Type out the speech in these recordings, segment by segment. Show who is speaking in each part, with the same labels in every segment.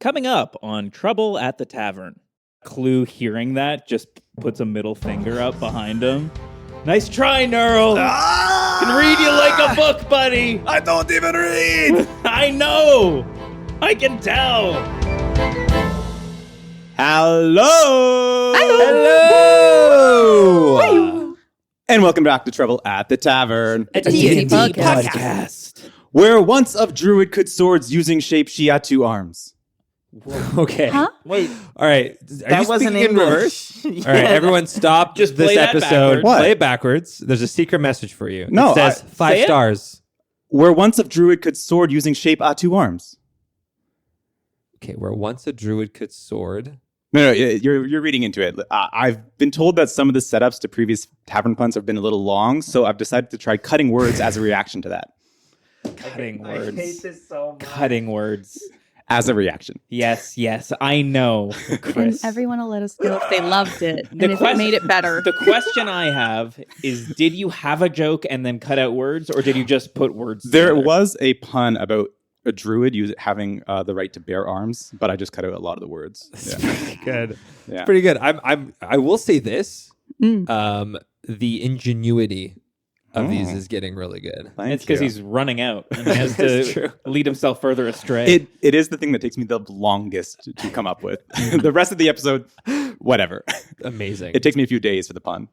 Speaker 1: Coming up on Trouble at the Tavern. Clue, hearing that, just puts a middle finger up behind him. Nice try, Neural. Can read you like a book, buddy.
Speaker 2: I don't even read.
Speaker 1: I know. I can tell.
Speaker 2: Hello.
Speaker 3: Hello.
Speaker 2: And welcome back to Trouble at the Tavern.
Speaker 3: A D&D podcast.
Speaker 2: Where once of druid could swords using shape she had 2 arms.
Speaker 3: Okay.
Speaker 4: Huh?
Speaker 3: Wait. All right.
Speaker 4: That wasn't
Speaker 3: in reverse? All right. Everyone stop
Speaker 1: Just
Speaker 3: this
Speaker 1: play that
Speaker 3: episode.
Speaker 1: backwards.
Speaker 2: What?
Speaker 3: Play it backwards. There's a secret message for you.
Speaker 2: No,
Speaker 3: It says 5
Speaker 1: say it?
Speaker 3: stars.
Speaker 2: Where once of druid could sword using shape had 2 arms.
Speaker 3: Okay. Where once a druid could sword.
Speaker 2: No, you're reading into it. I've been told that some of the setups to previous tavern puns have been a little long, so I've decided to try cutting words as a reaction to that.
Speaker 1: Cutting words.
Speaker 4: I hate this so much.
Speaker 1: Cutting words.
Speaker 2: As a reaction.
Speaker 1: Yes, I know,
Speaker 4: And
Speaker 1: Chris.
Speaker 4: everyone will let us know if they loved it and if
Speaker 1: quest-
Speaker 4: it made it better.
Speaker 1: The question I have is, did you have a joke and then cut out words, or did you just put words
Speaker 2: There
Speaker 1: together?
Speaker 2: was a pun about a druid having the right to bear arms, but I just cut out a lot of the words. Yeah.
Speaker 3: Good.
Speaker 2: Yeah.
Speaker 3: It's pretty good. I will say this.
Speaker 4: Mm.
Speaker 3: The ingenuity of these is getting really good.
Speaker 2: Thank
Speaker 1: It's because
Speaker 2: you.
Speaker 1: he's running out and he has
Speaker 3: That's
Speaker 1: to
Speaker 3: true.
Speaker 1: lead himself further astray.
Speaker 2: It is the thing that takes me the longest to come up with. The rest of the episode, whatever.
Speaker 3: Amazing.
Speaker 2: It takes me a few days for the pun.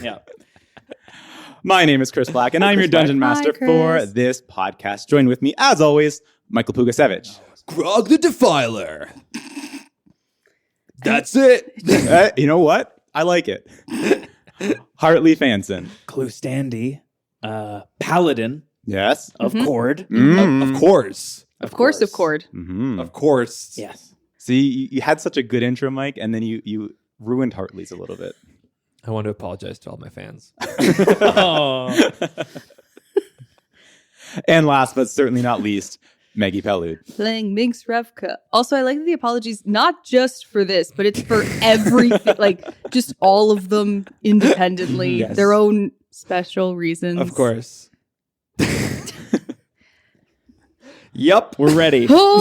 Speaker 1: Yeah.
Speaker 2: My name is Chris Black, and I'm your dungeon master
Speaker 4: Hi,
Speaker 2: for
Speaker 4: Chris.
Speaker 2: this podcast. Join with me, as always, Michael Pugasevich.
Speaker 3: Grog the Defiler. That's it.
Speaker 2: You know what? I like it. Hartley Fanson.
Speaker 1: Clue Standy, Paladin
Speaker 2: Yes.
Speaker 1: of Kord.
Speaker 2: Mm.
Speaker 3: Of course.
Speaker 4: Of course, of Kord.
Speaker 2: Mhm.
Speaker 3: Of course.
Speaker 1: Yes.
Speaker 2: See, you had such a good intro, Mike, and then you ruined Hartley's a little bit.
Speaker 3: I want to apologize to all my fans.
Speaker 1: Oh.
Speaker 2: And last but certainly not least, Maggie Pellude.
Speaker 4: Playing Minx Revka. Also, I like the apologies, not just for this, but it's for everything. Like, just all of them independently.
Speaker 1: Yes.
Speaker 4: Their own special reasons.
Speaker 3: Of course. Yep.
Speaker 1: We're ready.
Speaker 4: Oh,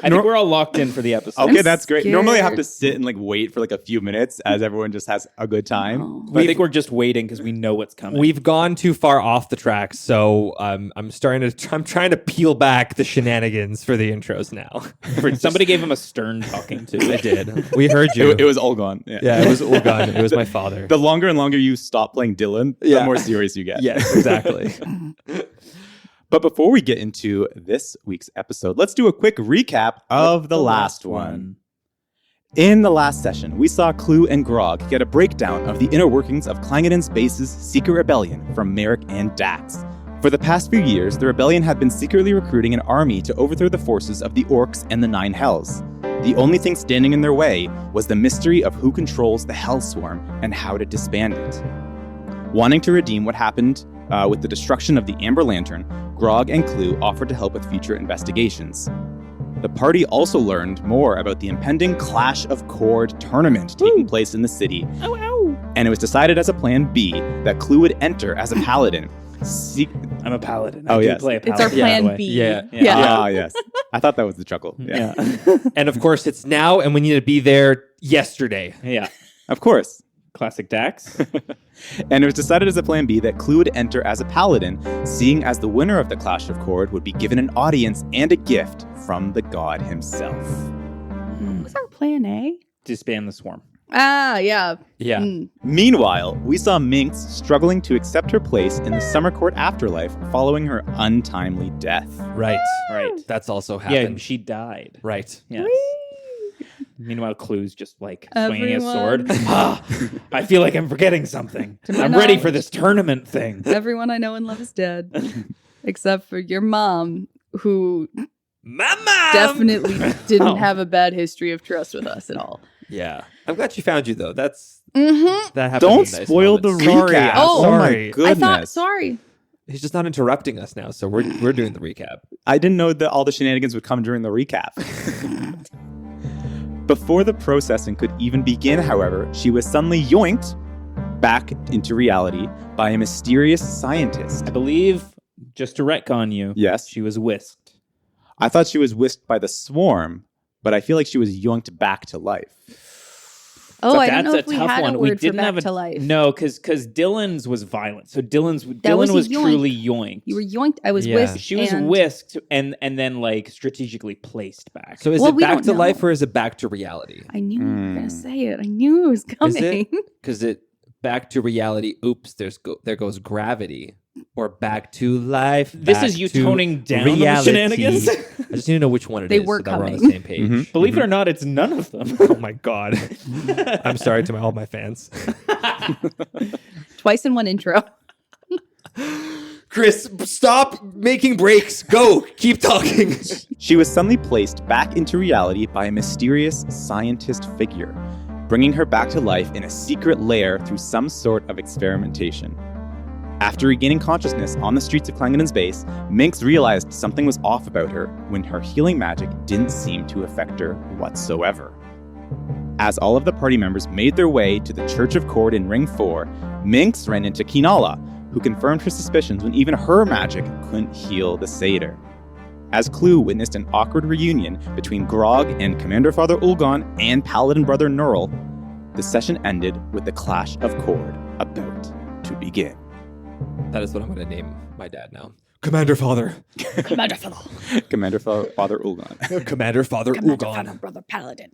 Speaker 1: I think we're all locked in for the episode.
Speaker 2: Okay,
Speaker 4: I'm
Speaker 2: that's great. Normally I have to
Speaker 4: scared.
Speaker 2: sit and wait for a few minutes as everyone just has a good time.
Speaker 4: Oh.
Speaker 1: I think we're just waiting because we know what's coming.
Speaker 3: We've gone too far off the track, so I'm trying to peel back the shenanigans for the intros now.
Speaker 1: Somebody gave him a stern talking to.
Speaker 3: I did. We heard you.
Speaker 2: It was Ulgan. Yeah.
Speaker 3: Yeah, it was Ulgan. It was my father.
Speaker 2: The longer and longer you stop playing Dylan, the
Speaker 3: Yeah.
Speaker 2: more serious you get.
Speaker 3: Yes, exactly.
Speaker 2: But before we get into this week's episode, let's do a quick recap of the last one. In the last session, we saw Clue and Grog get a breakdown of the inner workings of Clangeddon's base's secret rebellion from Merrick and Dax. For the past few years, the rebellion had been secretly recruiting an army to overthrow the forces of the Orcs and the Nine Hells. The only thing standing in their way was the mystery of who controls the Hellswarm and how to disband it. Wanting to redeem what happened with the destruction of the Amber Lantern, Grog and Clue offered to help with future investigations. The party also learned more about the impending Clash of Kord tournament taking place in the city. And it was decided as a plan B that Clue would enter as a paladin.
Speaker 1: I'm a paladin.
Speaker 2: Oh,
Speaker 1: I do
Speaker 2: yes.
Speaker 1: play a
Speaker 4: it's
Speaker 1: paladin.
Speaker 4: our plan
Speaker 1: by the way.
Speaker 4: B.
Speaker 3: Yeah.
Speaker 2: Ah, yes. I thought that was the chuckle. Yeah.
Speaker 1: Yeah.
Speaker 3: And of course, it's now, and we need to be there yesterday.
Speaker 1: Yeah.
Speaker 2: Of course.
Speaker 1: Classic Dax.
Speaker 2: And it was decided as a plan B that Clue would enter as a paladin, seeing as the winner of the Clash of Kord would be given an audience and a gift from the god himself.
Speaker 4: What was our plan A?
Speaker 1: To spam the swarm.
Speaker 4: Ah, yeah.
Speaker 3: Yeah.
Speaker 4: Mm.
Speaker 2: Meanwhile, we saw Minx struggling to accept her place in the Summer Court afterlife following her untimely death.
Speaker 3: Right.
Speaker 1: Right.
Speaker 3: That's also
Speaker 1: Yeah,
Speaker 3: happened.
Speaker 1: she died.
Speaker 3: Right.
Speaker 1: Yes. Meanwhile, Clue's just swinging his sword.
Speaker 4: Everyone.
Speaker 1: I feel like I'm forgetting something.
Speaker 4: my
Speaker 1: I'm ready
Speaker 4: knowledge.
Speaker 1: for this tournament thing.
Speaker 4: Everyone I know and love is dead. Except for your mom, who
Speaker 3: Mama!
Speaker 4: definitely didn't
Speaker 1: Oh.
Speaker 4: have a bad history of trust with us at all.
Speaker 3: Yeah. I'm glad she found you, though. That
Speaker 4: Mm-hmm.
Speaker 3: happened.
Speaker 2: Don't
Speaker 3: in nice
Speaker 2: spoil the
Speaker 3: moments.
Speaker 2: recap.
Speaker 3: Sorry.
Speaker 4: Oh.
Speaker 2: my
Speaker 3: sorry.
Speaker 2: goodness.
Speaker 4: I thought, sorry.
Speaker 3: He's just not interrupting us now, so we're doing the recap.
Speaker 2: I didn't know that all the shenanigans would come during the recap. Before the processing could even begin, however, she was suddenly yoinked back into reality by a mysterious scientist.
Speaker 1: I believe, just to retcon you,
Speaker 2: Yes.
Speaker 1: she was whisked.
Speaker 2: I thought she was whisked by the swarm, but I feel like she was yoinked back to life.
Speaker 4: Oh,
Speaker 1: So
Speaker 4: I don't know
Speaker 1: that's
Speaker 4: if we
Speaker 1: a tough
Speaker 4: had
Speaker 1: one.
Speaker 4: a
Speaker 1: We
Speaker 4: word for
Speaker 1: didn't
Speaker 4: back
Speaker 1: have
Speaker 4: to life.
Speaker 1: No, because Dylan's was violent. So Dylan
Speaker 4: was
Speaker 1: was
Speaker 4: yoinked.
Speaker 1: truly yoinked.
Speaker 4: You were yoinked. I was
Speaker 3: Yeah.
Speaker 4: whisked.
Speaker 1: She was
Speaker 4: and
Speaker 1: whisked and then like strategically placed back.
Speaker 3: So is
Speaker 4: Well,
Speaker 3: it
Speaker 4: we
Speaker 3: back
Speaker 4: don't
Speaker 3: to
Speaker 4: know.
Speaker 3: life or is it back to reality?
Speaker 4: I knew you were going to say it. I knew it was coming.
Speaker 3: Is it? Because it back to reality. Oops, there goes gravity. Or back to life.
Speaker 1: This
Speaker 3: back
Speaker 1: is you
Speaker 3: to
Speaker 1: toning down on the
Speaker 3: reality.
Speaker 1: shenanigans?
Speaker 3: I just need to know which one it is.
Speaker 4: They were
Speaker 3: so that we're on the
Speaker 4: coming.
Speaker 3: same page.
Speaker 2: Mhm.
Speaker 1: Believe it or not, it's none of them.
Speaker 3: Oh my god! I'm sorry to all my fans.
Speaker 4: Twice in one intro.
Speaker 3: Chris, stop making breaks. Go, keep talking.
Speaker 2: She was suddenly placed back into reality by a mysterious scientist figure, bringing her back to life in a secret lair through some sort of experimentation. After regaining consciousness on the streets of Clangeddon's base, Minx realized something was off about her when her healing magic didn't seem to affect her whatsoever. As all of the party members made their way to the Church of Kord in Ring 4, Minx ran into Kinala, who confirmed her suspicions when even her magic couldn't heal the satyr. As Clue witnessed an awkward reunion between Grog and Commander Father Ulgan and Paladin Brother Neural, the session ended with the Clash of Kord about to begin.
Speaker 3: That is what I'm going to name my dad now. Commander Father.
Speaker 4: Commander Father.
Speaker 2: Commander Father Ulgan.
Speaker 3: Commander Father
Speaker 4: Commander
Speaker 3: Ulgan.
Speaker 4: Father, Brother Paladin.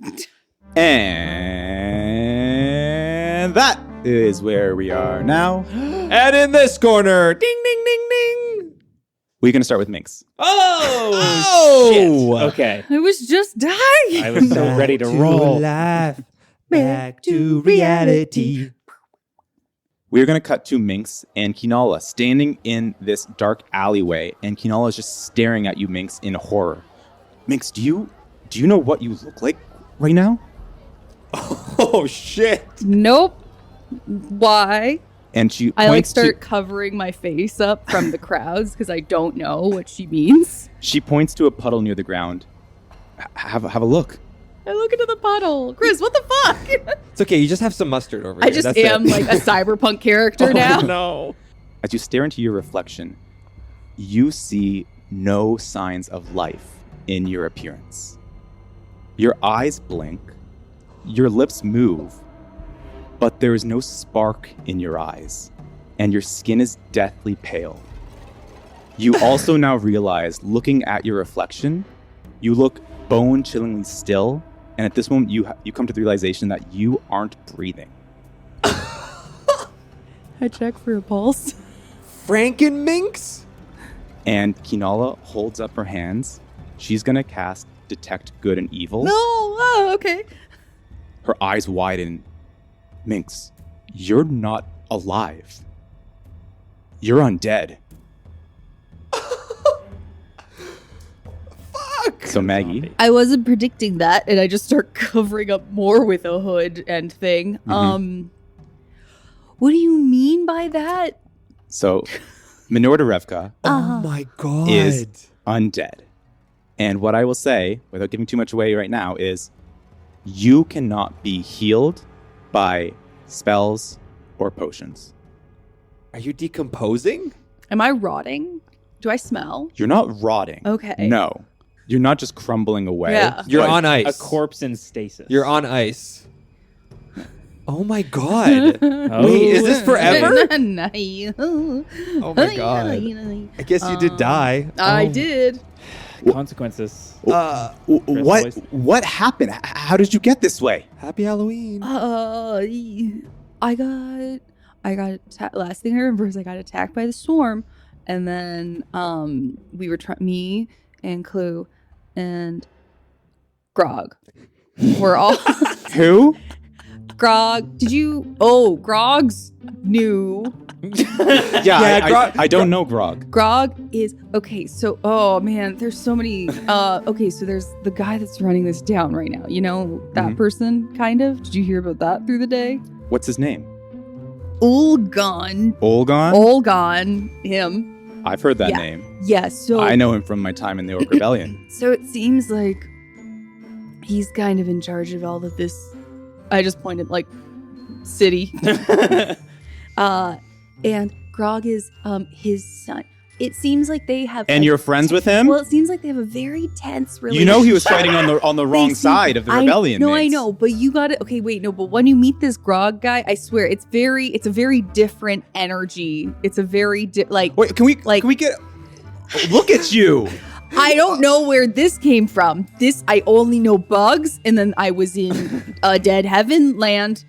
Speaker 2: And that is where we are now.
Speaker 3: And in this corner, ding, ding, ding, ding.
Speaker 2: We're going to start with Minx.
Speaker 1: Oh, shit. Okay.
Speaker 4: I was just dying.
Speaker 1: I was so ready to roll.
Speaker 3: Life, back to reality.
Speaker 2: We're going to cut to Minx and Kinala standing in this dark alleyway, and Kinala is just staring at you, Minx, in horror. Minx, do you know what you look like right now?
Speaker 3: Oh, shit.
Speaker 4: Nope. Why?
Speaker 2: And she
Speaker 4: I like
Speaker 2: points
Speaker 4: start covering my face up from the crowds because I don't know what she means.
Speaker 2: she points to a puddle near the ground. Have a look.
Speaker 4: I look into the puddle. Chris, what the fuck?
Speaker 3: It's okay. You just have some mustard over
Speaker 4: I
Speaker 3: here.
Speaker 4: just
Speaker 3: That's
Speaker 4: am
Speaker 3: it.
Speaker 4: like a cyberpunk character now.
Speaker 3: No.
Speaker 2: As you stare into your reflection, you see no signs of life in your appearance. Your eyes blink, your lips move, but there is no spark in your eyes, and your skin is deathly pale. You also now realize, looking at your reflection, you look bone-chillingly still, and at this moment you come to the realization that you aren't breathing.
Speaker 4: I check for a pulse.
Speaker 3: Franken Minx?
Speaker 2: And Kinala holds up her hands. She's gonna cast Detect Good and Evil.
Speaker 4: No. Oh, okay.
Speaker 2: Her eyes widen. Minx, you're not alive. You're undead.
Speaker 3: Fuck.
Speaker 2: So Maggie,
Speaker 4: I wasn't predicting that, and I just start covering up more with a hood and thing. What do you mean by that?
Speaker 2: so Minorda Revka
Speaker 3: Oh my god.
Speaker 2: is undead. And what I will say, without giving too much away right now, is you cannot be healed by spells or potions.
Speaker 3: Are you decomposing?
Speaker 4: Am I rotting? Do I smell?
Speaker 2: You're not rotting.
Speaker 4: Okay.
Speaker 2: No. You're not just crumbling away.
Speaker 4: Yeah.
Speaker 3: You're
Speaker 2: but
Speaker 3: on
Speaker 1: A
Speaker 3: ice.
Speaker 1: corpse in stasis.
Speaker 3: You're on ice. Oh my god.
Speaker 1: Oh.
Speaker 3: Wait, is this forever?
Speaker 4: Nice.
Speaker 3: Oh my god. I guess you did die.
Speaker 4: I
Speaker 3: Oh.
Speaker 4: did.
Speaker 1: Consequences.
Speaker 2: What? What happened? How did you get this way?
Speaker 3: Happy Halloween.
Speaker 4: I got last thing I remember is I got attacked by the swarm, and then we were me and Clue and Grog were all
Speaker 2: Who?
Speaker 4: Grog. Did you? Oh, Grog's new.
Speaker 2: Yeah, I don't know Grog.
Speaker 4: Grog is okay. So, oh man, there's so many. Okay, so there's the guy that's running this down right now. You know that person, kind of. Did you hear about that through the day?
Speaker 2: What's his name?
Speaker 4: Ulgan.
Speaker 2: Olgon?
Speaker 4: Ulgan. Him.
Speaker 2: I've heard that
Speaker 4: Yeah.
Speaker 2: name.
Speaker 4: Yeah. So
Speaker 2: I know him from my time in the Orc Rebellion.
Speaker 4: So it seems like he's kind of in charge of all of this. I just pointed like city. And Grog is his son. it seems like they have.
Speaker 2: And you're friends with him?
Speaker 4: Well, it seems like they have a very tense relationship.
Speaker 2: You know he was fighting on the wrong side of the rebellion.
Speaker 4: No,
Speaker 2: Minx.
Speaker 4: I know, but you got it. Okay, wait, no, but when you meet this Grog guy, I swear it's a very different energy. It's a very
Speaker 2: Wait, can we get? Look at you.
Speaker 4: I don't know where this came from. I only know bugs, and then I was in a dead heaven land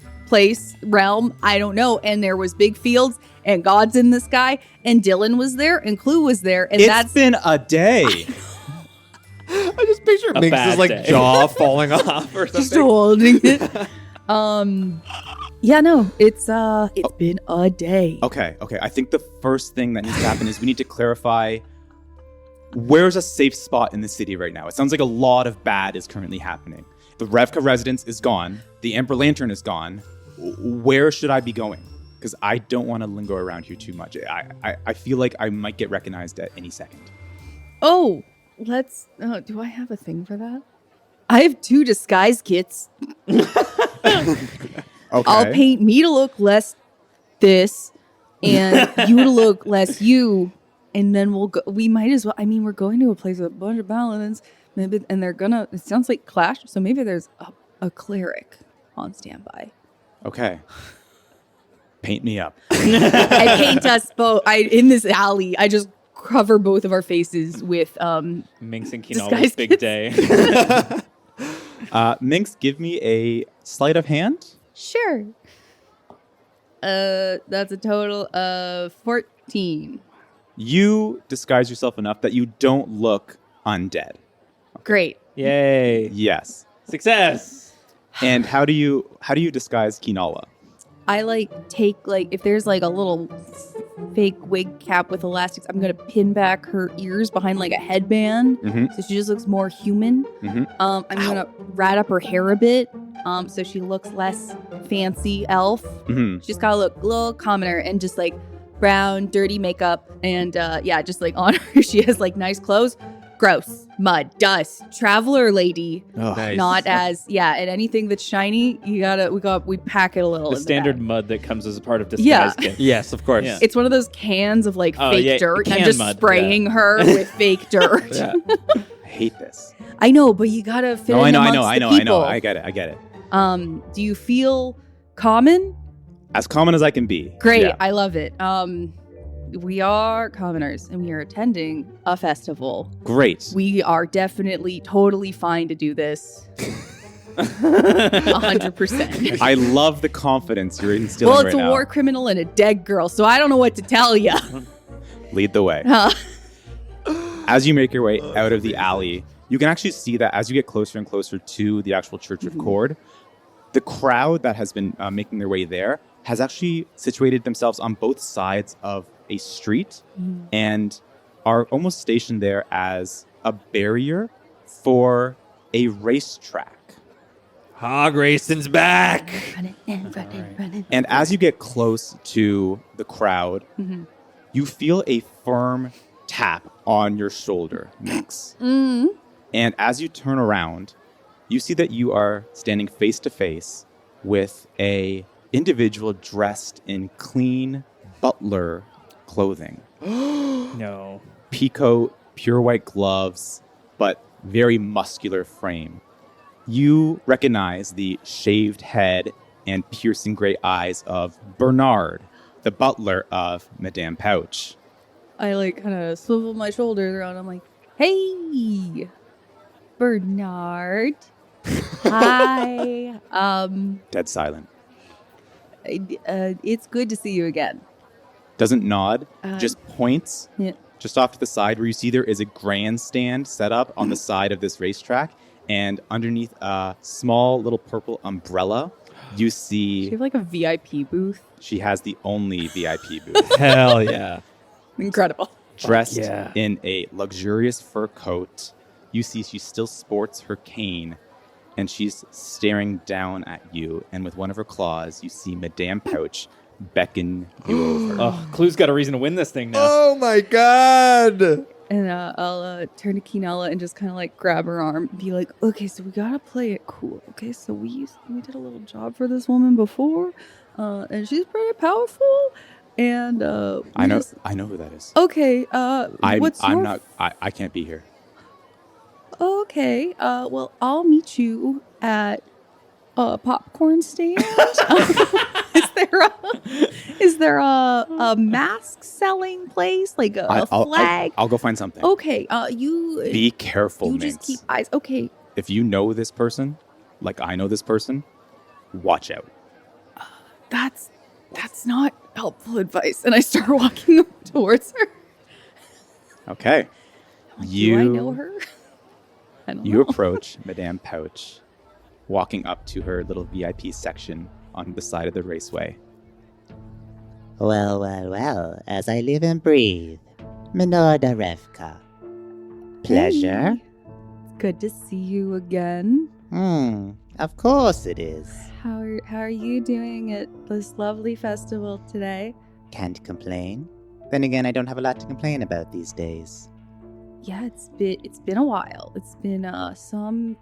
Speaker 4: realm. I don't know, and there was big fields and gods in the sky, and Dylan was there, and Clue was there, and
Speaker 2: It's been a day.
Speaker 3: I just picture Minx's
Speaker 1: day.
Speaker 3: jaw falling off or something.
Speaker 4: just holding it. Yeah, no, it's been a day.
Speaker 2: Okay. I think the first thing that needs to happen is we need to clarify where's a safe spot in the city right now. It sounds like a lot of bad is currently happening. The Revka residence is gone. The Emperor Lantern is gone. Where should I be going? Because I don't want to linger around here too much. I feel like I might get recognized at any second.
Speaker 4: Oh, do I have a thing for that? I have 2 disguise kits.
Speaker 2: Okay.
Speaker 4: I'll paint me to look less this and you to look less you. And then we might as well. I mean, we're going to a place with a bunch of paladins. Maybe, and it sounds like Clash. So maybe there's a cleric on standby.
Speaker 2: Okay. Paint me up.
Speaker 4: I paint us both. In this alley, I just cover both of our faces with
Speaker 1: Minx and
Speaker 4: disguise
Speaker 1: Kinala's big
Speaker 4: kits.
Speaker 1: day.
Speaker 2: Minx, give me a sleight of hand.
Speaker 4: Sure. That's a total of 14.
Speaker 2: You disguise yourself enough that you don't look undead.
Speaker 4: Great.
Speaker 1: Yay.
Speaker 2: Yes.
Speaker 1: Success.
Speaker 2: And how do you disguise Kinala?
Speaker 4: I take if there's a little fake wig cap with elastics, I'm gonna pin back her ears behind a headband, so she just looks more human. I'm gonna rat up her hair a bit, so she looks less fancy elf. She's gotta look a little commoner and just brown, dirty makeup, and just on her she has nice clothes. Gross, mud, dust, traveler lady.
Speaker 2: Oh,
Speaker 3: Nice.
Speaker 4: Not as and anything that's shiny, we pack it a little.
Speaker 1: The
Speaker 4: in
Speaker 1: standard
Speaker 4: bag.
Speaker 1: mud that comes as a part of disguise
Speaker 4: Yeah.
Speaker 1: kit.
Speaker 3: Yes, of course.
Speaker 1: Yeah.
Speaker 4: It's one of those cans of fake dirt, and I'm
Speaker 1: can
Speaker 4: just
Speaker 1: mud,
Speaker 4: spraying her with fake dirt.
Speaker 3: Yeah.
Speaker 2: I hate this.
Speaker 4: I know, but you gotta fit
Speaker 2: No,
Speaker 4: in
Speaker 2: I know.
Speaker 4: amongst the people.
Speaker 2: I get it.
Speaker 4: Do you feel common?
Speaker 2: As common as I can be.
Speaker 4: Great,
Speaker 2: Yeah.
Speaker 4: I love it. We are commoners, and we are attending a festival.
Speaker 2: Great.
Speaker 4: We are definitely totally fine to do this. 100%.
Speaker 2: I love the confidence you're instilling
Speaker 4: Well,
Speaker 2: right
Speaker 4: it's a
Speaker 2: now.
Speaker 4: war criminal and a dead girl, so I don't know what to tell you.
Speaker 2: Lead the way. As you make your way out of the alley, you can actually see that as you get closer and closer to the actual Church of Kord, the crowd that has been making their way there has actually situated themselves on both sides of a street and are almost stationed there as a barrier for a racetrack.
Speaker 3: Hog racing's back.
Speaker 4: Running.
Speaker 2: And as you get close to the crowd, you feel a firm tap on your shoulder, Minx. And as you turn around, you see that you are standing face to face with a individual dressed in clean butler clothing.
Speaker 1: No.
Speaker 2: Peacoat, pure white gloves, but very muscular frame. You recognize the shaved head and piercing gray eyes of Bernard, the butler of Madame Pouch.
Speaker 4: I kind of swivel my shoulders around. I'm like, hey, Bernard. Hi.
Speaker 2: Dead silent.
Speaker 4: It's good to see you again.
Speaker 2: Doesn't nod, just points
Speaker 4: Yeah.
Speaker 2: just off to the side where you see there is a grandstand set up on the side of this racetrack. And underneath a small little purple umbrella, you
Speaker 4: Do
Speaker 2: see
Speaker 4: you have a VIP booth?
Speaker 2: she has the only VIP booth.
Speaker 3: Hell yeah.
Speaker 4: Incredible.
Speaker 2: Dressed
Speaker 1: yeah.
Speaker 2: in a luxurious fur coat, you see she still sports her cane, and she's staring down at you. And with one of her claws, you see Madame Pouch beckon you over.
Speaker 1: Oh, Clue's got a reason to win this thing now.
Speaker 3: Oh my god.
Speaker 4: And I'll turn to Kinala and just kind of grab her arm and be like, okay, so we gotta play it cool. Okay, so we did a little job for this woman before, and she's pretty powerful. And
Speaker 2: I know who that is.
Speaker 4: Okay.
Speaker 2: I can't be here.
Speaker 4: Okay. Well, I'll meet you at a popcorn stand. Is there a mask selling place, like a flag?
Speaker 2: I'll go find something.
Speaker 4: Okay. You
Speaker 2: Be careful,
Speaker 4: You
Speaker 2: Minx.
Speaker 4: just keep eyes. Okay.
Speaker 2: If you know this person, like I know this person, watch out.
Speaker 4: That's not helpful advice. And I start walking towards her.
Speaker 2: Okay.
Speaker 4: Do I know her? I don't
Speaker 2: You
Speaker 4: know.
Speaker 2: approach Madame Pouch, walking up to her little VIP section on the side of the raceway.
Speaker 5: Well, as I live and breathe. Minorda Revka. Pleasure?
Speaker 4: Hey. Good to see you again.
Speaker 5: Of course it is.
Speaker 4: How are you doing at this lovely festival today?
Speaker 5: Can't complain. Then again, I don't have a lot to complain about these days.
Speaker 4: Yeah, it's been a while. It's been some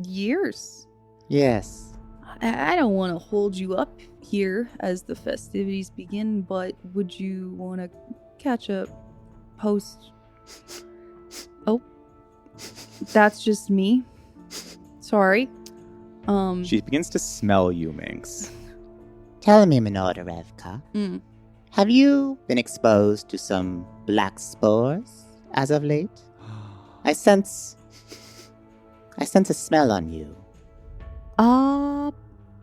Speaker 4: years.
Speaker 5: Yes.
Speaker 4: I don't want to hold you up here as the festivities begin, but would you want to catch a post? Oh, that's just me. Sorry.
Speaker 2: She begins to smell you, Minx.
Speaker 5: Tell me, Minorda Revka.
Speaker 4: Mm.
Speaker 5: Have you been exposed to some black spores as of late? I sense a smell on you.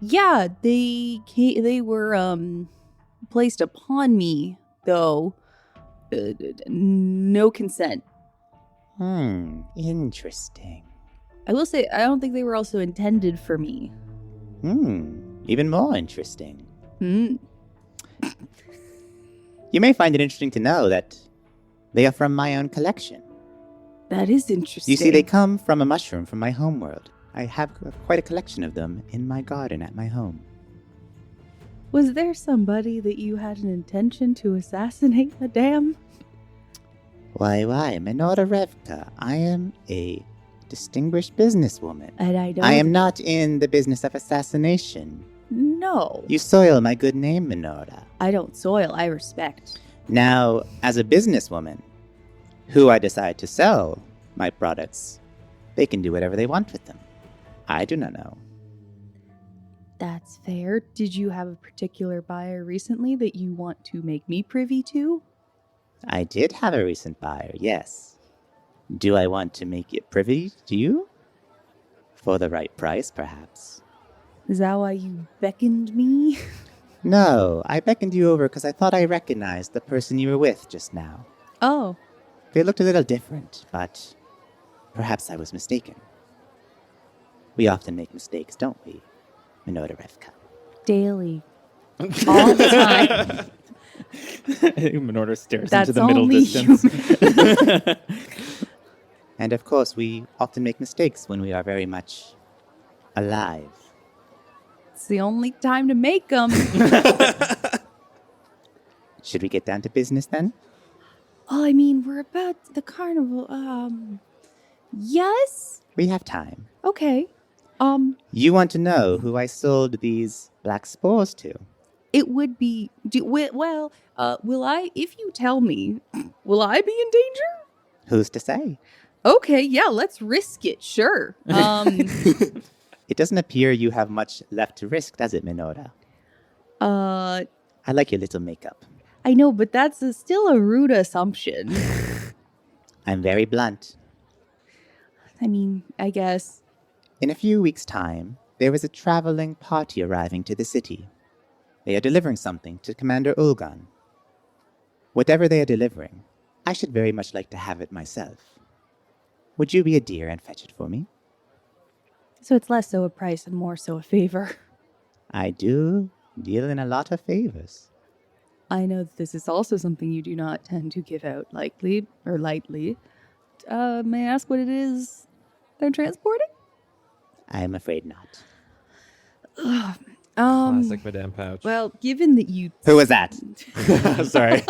Speaker 4: Yeah, they were placed upon me, though. No consent.
Speaker 5: Interesting.
Speaker 4: I will say, I don't think they were also intended for me.
Speaker 5: Even more interesting.
Speaker 4: Hmm.
Speaker 5: You may find it interesting to know that they are from my own collection.
Speaker 4: That is interesting.
Speaker 5: You see, they come from a mushroom from my homeworld. I have quite a collection of them in my garden at my home.
Speaker 4: Was there somebody that you had an intention to assassinate, madame?
Speaker 5: Why, Minorda Revka, I am a distinguished businesswoman.
Speaker 4: And
Speaker 5: I am not in the business of assassination.
Speaker 4: No.
Speaker 5: You soil my good name, Minorda.
Speaker 4: I don't soil, I respect.
Speaker 5: Now, as a businesswoman, who I decide to sell my products, they can do whatever they want with them. I do not know.
Speaker 4: That's fair. Did you have a particular buyer recently that you want to make me privy to?
Speaker 5: I did have a recent buyer, yes. Do I want to make it privy to you? For the right price, perhaps.
Speaker 4: Is that why you beckoned me?
Speaker 5: No, I beckoned you over because I thought I recognized the person you were with just now.
Speaker 4: Oh.
Speaker 5: They looked a little different, but perhaps I was mistaken. We often make mistakes, don't we, Minorda Revka?
Speaker 4: Daily. All the time.
Speaker 1: Minorda stares
Speaker 4: That's
Speaker 1: into the middle
Speaker 4: only
Speaker 1: distance.
Speaker 5: And of course, we often make mistakes when we are very much alive.
Speaker 4: It's the only time to make them.
Speaker 5: Should we get down to business then?
Speaker 4: Well, I mean, we're about the carnival. Yes?
Speaker 5: We have time.
Speaker 4: Okay.
Speaker 5: You want to know who I sold these black spores to?
Speaker 4: It would be... will I... If you tell me, will I be in danger?
Speaker 5: Who's to say?
Speaker 4: Okay, yeah, let's risk it, sure.
Speaker 5: It doesn't appear you have much left to risk, does it, Minorda? I like your little makeup.
Speaker 4: I know, but that's still a rude assumption.
Speaker 5: I'm very blunt.
Speaker 4: I mean, I guess.
Speaker 5: In a few weeks' time, there is a traveling party arriving to the city. They are delivering something to Commander Ulgan. Whatever they are delivering, I should very much like to have it myself. Would you be a dear and fetch it for me?
Speaker 4: So it's less so a price and more so a favor.
Speaker 5: I do deal in a lot of favors.
Speaker 4: I know that this is also something you do not tend to give out lightly. May I ask what it is they're transporting?
Speaker 5: I am afraid not.
Speaker 3: Classic Madame Pouch.
Speaker 4: Well, given that you...
Speaker 5: Who was that?
Speaker 3: Sorry.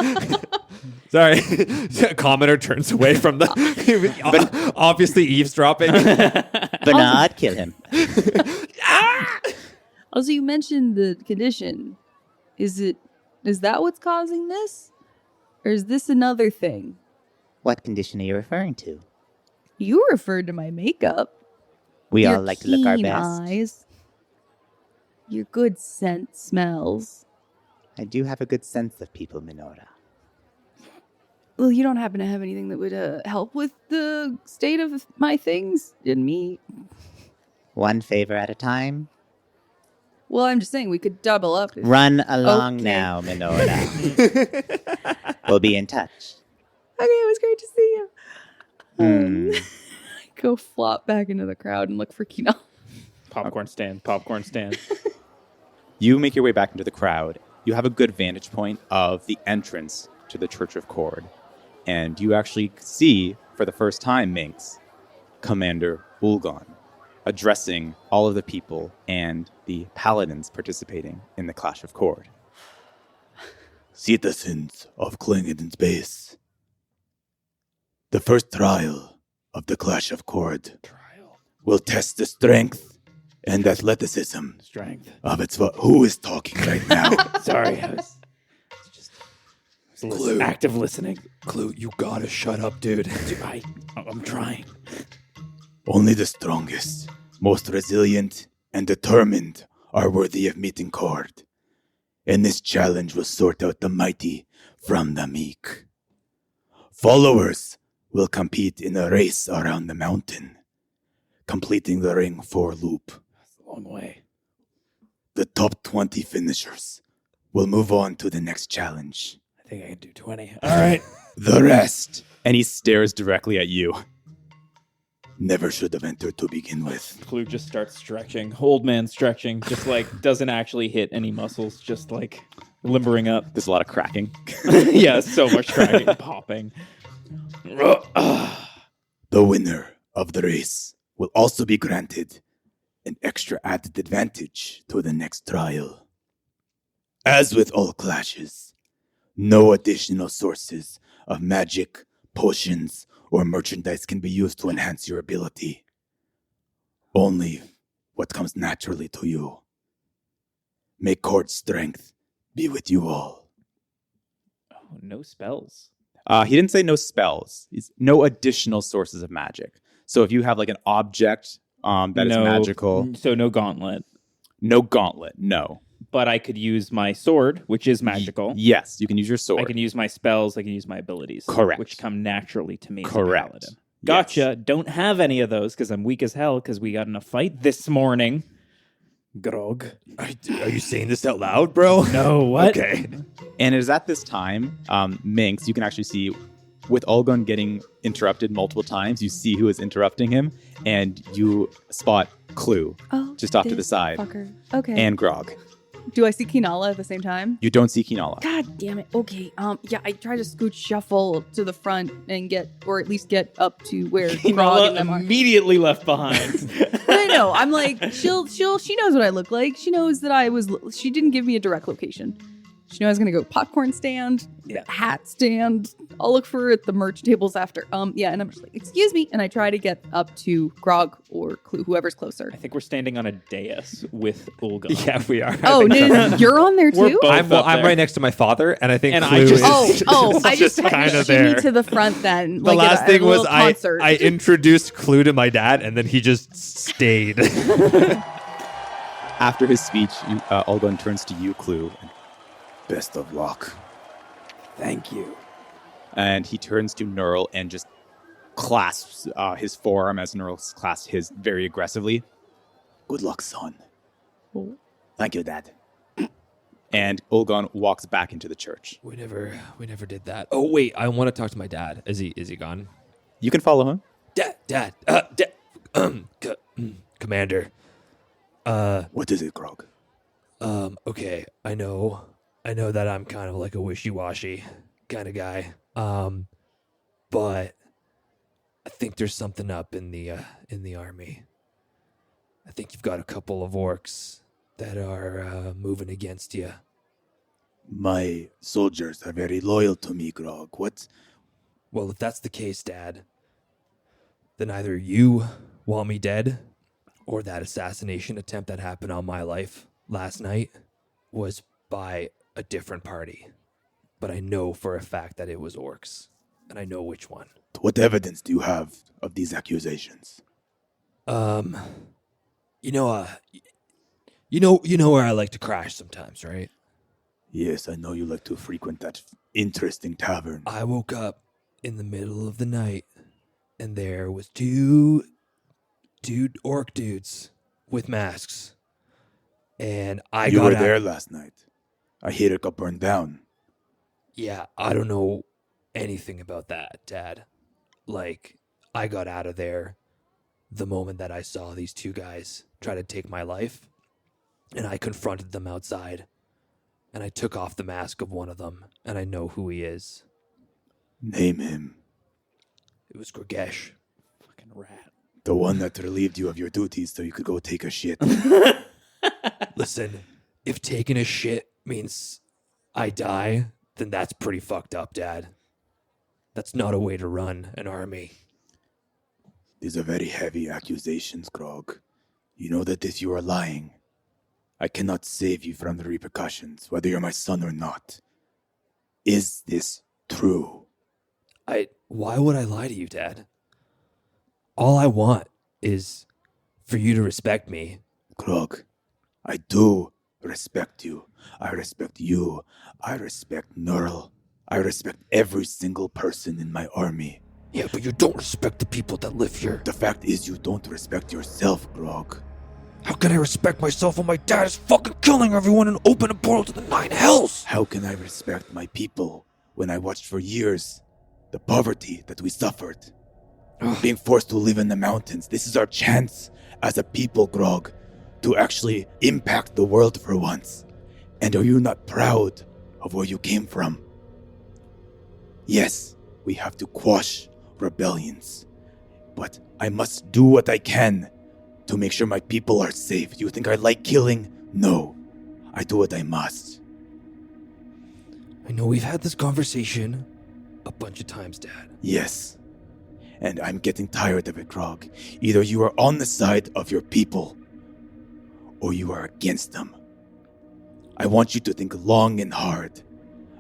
Speaker 3: Commoner turns away from the... obviously eavesdropping.
Speaker 5: Bernard, kill him.
Speaker 4: Also, you mentioned the condition. Is it Is that what's causing this? Or is this another thing?
Speaker 5: What condition are you referring to?
Speaker 4: You referred to my makeup.
Speaker 5: We
Speaker 4: Your
Speaker 5: all like to look our
Speaker 4: keen
Speaker 5: best.
Speaker 4: eyes. Your good scent smells.
Speaker 5: I do have a good sense of people, Minora.
Speaker 4: Well, you don't happen to have anything that would help with the state of my things and me?
Speaker 5: One favor at a time.
Speaker 4: Well, I'm just saying we could double up.
Speaker 5: Run along
Speaker 4: Okay.
Speaker 5: now, Minora. We'll be in touch.
Speaker 4: Okay, it was great to see you.
Speaker 5: Hmm.
Speaker 4: Go flop back into the crowd and look for Kino.
Speaker 1: Popcorn stand, popcorn stand.
Speaker 2: You make your way back into the crowd. You have a good vantage point of the entrance to the Church of Kord. And you actually see, for the first time, Minx, Commander Ulgan, addressing all of the people and the paladins participating in the Clash of Kord.
Speaker 6: Citizens of Klingen's base. The first trial of the Clash of Kord will test the strength and athleticism
Speaker 1: Strength.
Speaker 6: of its... Who is talking right now?
Speaker 1: Sorry, I was
Speaker 3: Clue.
Speaker 1: active listening.
Speaker 3: Clue, you gotta shut up, dude.
Speaker 1: I'm trying.
Speaker 6: Only the strongest, most resilient, and determined are worthy of meeting Kord. And this challenge will sort out the mighty from the meek. Followers will compete in a race around the mountain, completing the Ring 4 loop.
Speaker 1: That's a long way.
Speaker 6: The top 20 finishers will move on to the next challenge.
Speaker 1: I think I can do 20. All right.
Speaker 6: The rest
Speaker 2: And he stares directly at you.
Speaker 6: never should have entered to begin with.
Speaker 1: Clue just starts stretching. Old man stretching. Just like doesn't actually hit any muscles. Just like limbering up.
Speaker 2: There's a lot of cracking.
Speaker 1: Yeah, so much cracking, popping.
Speaker 6: The winner of the race will also be granted an extra added advantage to the next trial. As with all clashes, no additional sources of magic, potions, or merchandise can be used to enhance your ability. Only what comes naturally to you. May Kord's strength be with you all.
Speaker 1: Oh, no spells.
Speaker 2: He didn't say no spells. It's no additional sources of magic. So if you have like an object that is magical,
Speaker 1: So no gauntlet.
Speaker 2: no gauntlet, no.
Speaker 1: But I could use my sword, which is magical.
Speaker 2: Yes, you can use your sword.
Speaker 1: I can use my spells. I can use my abilities.
Speaker 2: Correct.
Speaker 1: Which come naturally to me
Speaker 2: Correct.
Speaker 1: as a paladin. Gotcha. Don't have any of those because I'm weak as hell because we got in a fight this morning. Grog.
Speaker 3: Are you saying this out loud, bro?
Speaker 1: No, what?
Speaker 3: Okay.
Speaker 2: And it is at this time, Minx, you can actually see, with Ulgan getting interrupted multiple times, you see who is interrupting him, and you spot Clue
Speaker 4: Oh,
Speaker 2: just off to the
Speaker 4: this
Speaker 2: side,
Speaker 4: fucker. Okay.
Speaker 2: and Grog.
Speaker 4: do I see Kinala at the same time?
Speaker 2: You don't see Kinala.
Speaker 4: God damn it. Okay. Yeah, I try to scooch shuffle to the front and get, or at least get up to where Grog and them are.
Speaker 1: Immediately left behind.
Speaker 4: I know. I'm like, she knows what I look like. She knows that she didn't give me a direct location. She knows I was gonna go popcorn stand, hat stand. I'll look for her at the merch tables after. Yeah, and I'm just like, excuse me, and I try to get up to Grog or Clue, whoever's closer.
Speaker 1: I think we're standing on a dais with Ulgan.
Speaker 3: Yeah, we are.
Speaker 4: Oh, no, you're on there
Speaker 1: We're
Speaker 4: too.
Speaker 1: both
Speaker 3: I'm
Speaker 1: up there.
Speaker 3: right next to my father, and I think
Speaker 1: And
Speaker 3: Clue
Speaker 1: I just-
Speaker 3: is
Speaker 4: I just
Speaker 3: kind of
Speaker 4: shimmy
Speaker 3: there.
Speaker 4: to the front then.
Speaker 3: The
Speaker 4: like
Speaker 3: last
Speaker 4: at a
Speaker 3: thing was
Speaker 4: little concert.
Speaker 3: I introduced Clue to my dad, and then he just stayed.
Speaker 2: After his speech, Ulgan turns to you, Clue,
Speaker 6: Best of luck.
Speaker 1: Thank you.
Speaker 2: and he turns to Neural and just clasps his forearm as Neural clasps his very aggressively.
Speaker 6: Good luck, son.
Speaker 4: Oh.
Speaker 6: Thank you, Dad.
Speaker 2: And Ulgan walks back into the church.
Speaker 3: we never did that. Oh wait, I want to talk to my dad. Is he gone?
Speaker 2: You can follow him.
Speaker 3: Dad, Commander.
Speaker 6: What is it, Grog?
Speaker 3: Okay, I know that I'm kind of like a wishy-washy kind of guy. But I think there's something up in the army. I think you've got a couple of orcs that are moving against you.
Speaker 6: My soldiers are very loyal to me, Grog. What?
Speaker 3: Well, if that's the case, Dad, then either you want me dead, or that assassination attempt that happened on my life last night was by a different party, but I know for a fact that it was orcs, and I know which one.
Speaker 6: What evidence do you have of these accusations?
Speaker 3: You know where I like to crash sometimes, right?
Speaker 6: Yes, I know you like to frequent that interesting tavern.
Speaker 3: I woke up in the middle of the night, and there was two orc dudes with masks, and
Speaker 6: You were there last night. I hear it got burned down.
Speaker 3: Yeah, I don't know anything about that, Dad. Like, I got out of there the moment that I saw these two guys try to take my life, and I confronted them outside, and I took off the mask of one of them, and I know who he is.
Speaker 6: Name him.
Speaker 3: It was Grogesh.
Speaker 1: Fucking rat.
Speaker 6: The one that relieved you of your duties so you could go take a shit.
Speaker 3: Listen, if taking a shit means I die, then that's pretty fucked up, Dad. That's not a way to run an army.
Speaker 6: These are very heavy accusations, Grog. You know that if you are lying, I cannot save you from the repercussions, whether you're my son or not. Is this true?
Speaker 3: Why would I lie to you, Dad? All I want is for you to respect me.
Speaker 6: Grog, I do respect you. I respect you. I respect Nurl. I respect every single person in my army.
Speaker 3: Yeah, but you don't respect the people that live here.
Speaker 6: The fact is you don't respect yourself, Grog.
Speaker 3: How can I respect myself when my dad is fucking killing everyone and open a portal to the 9 hells?
Speaker 6: How can I respect my people when I watched for years the poverty that we suffered? Being forced to live in the mountains. This is our chance as a people, Grog, to actually impact the world for once. And are you not proud of where you came from? Yes, we have to quash rebellions, but I must do what I can to make sure my people are safe. Do you think I like killing? No, I do what I must.
Speaker 3: I know we've had this conversation a bunch of times, Dad.
Speaker 6: Yes, and I'm getting tired of it, Grog. Either you are on the side of your people, or you are against them. I want you to think long and hard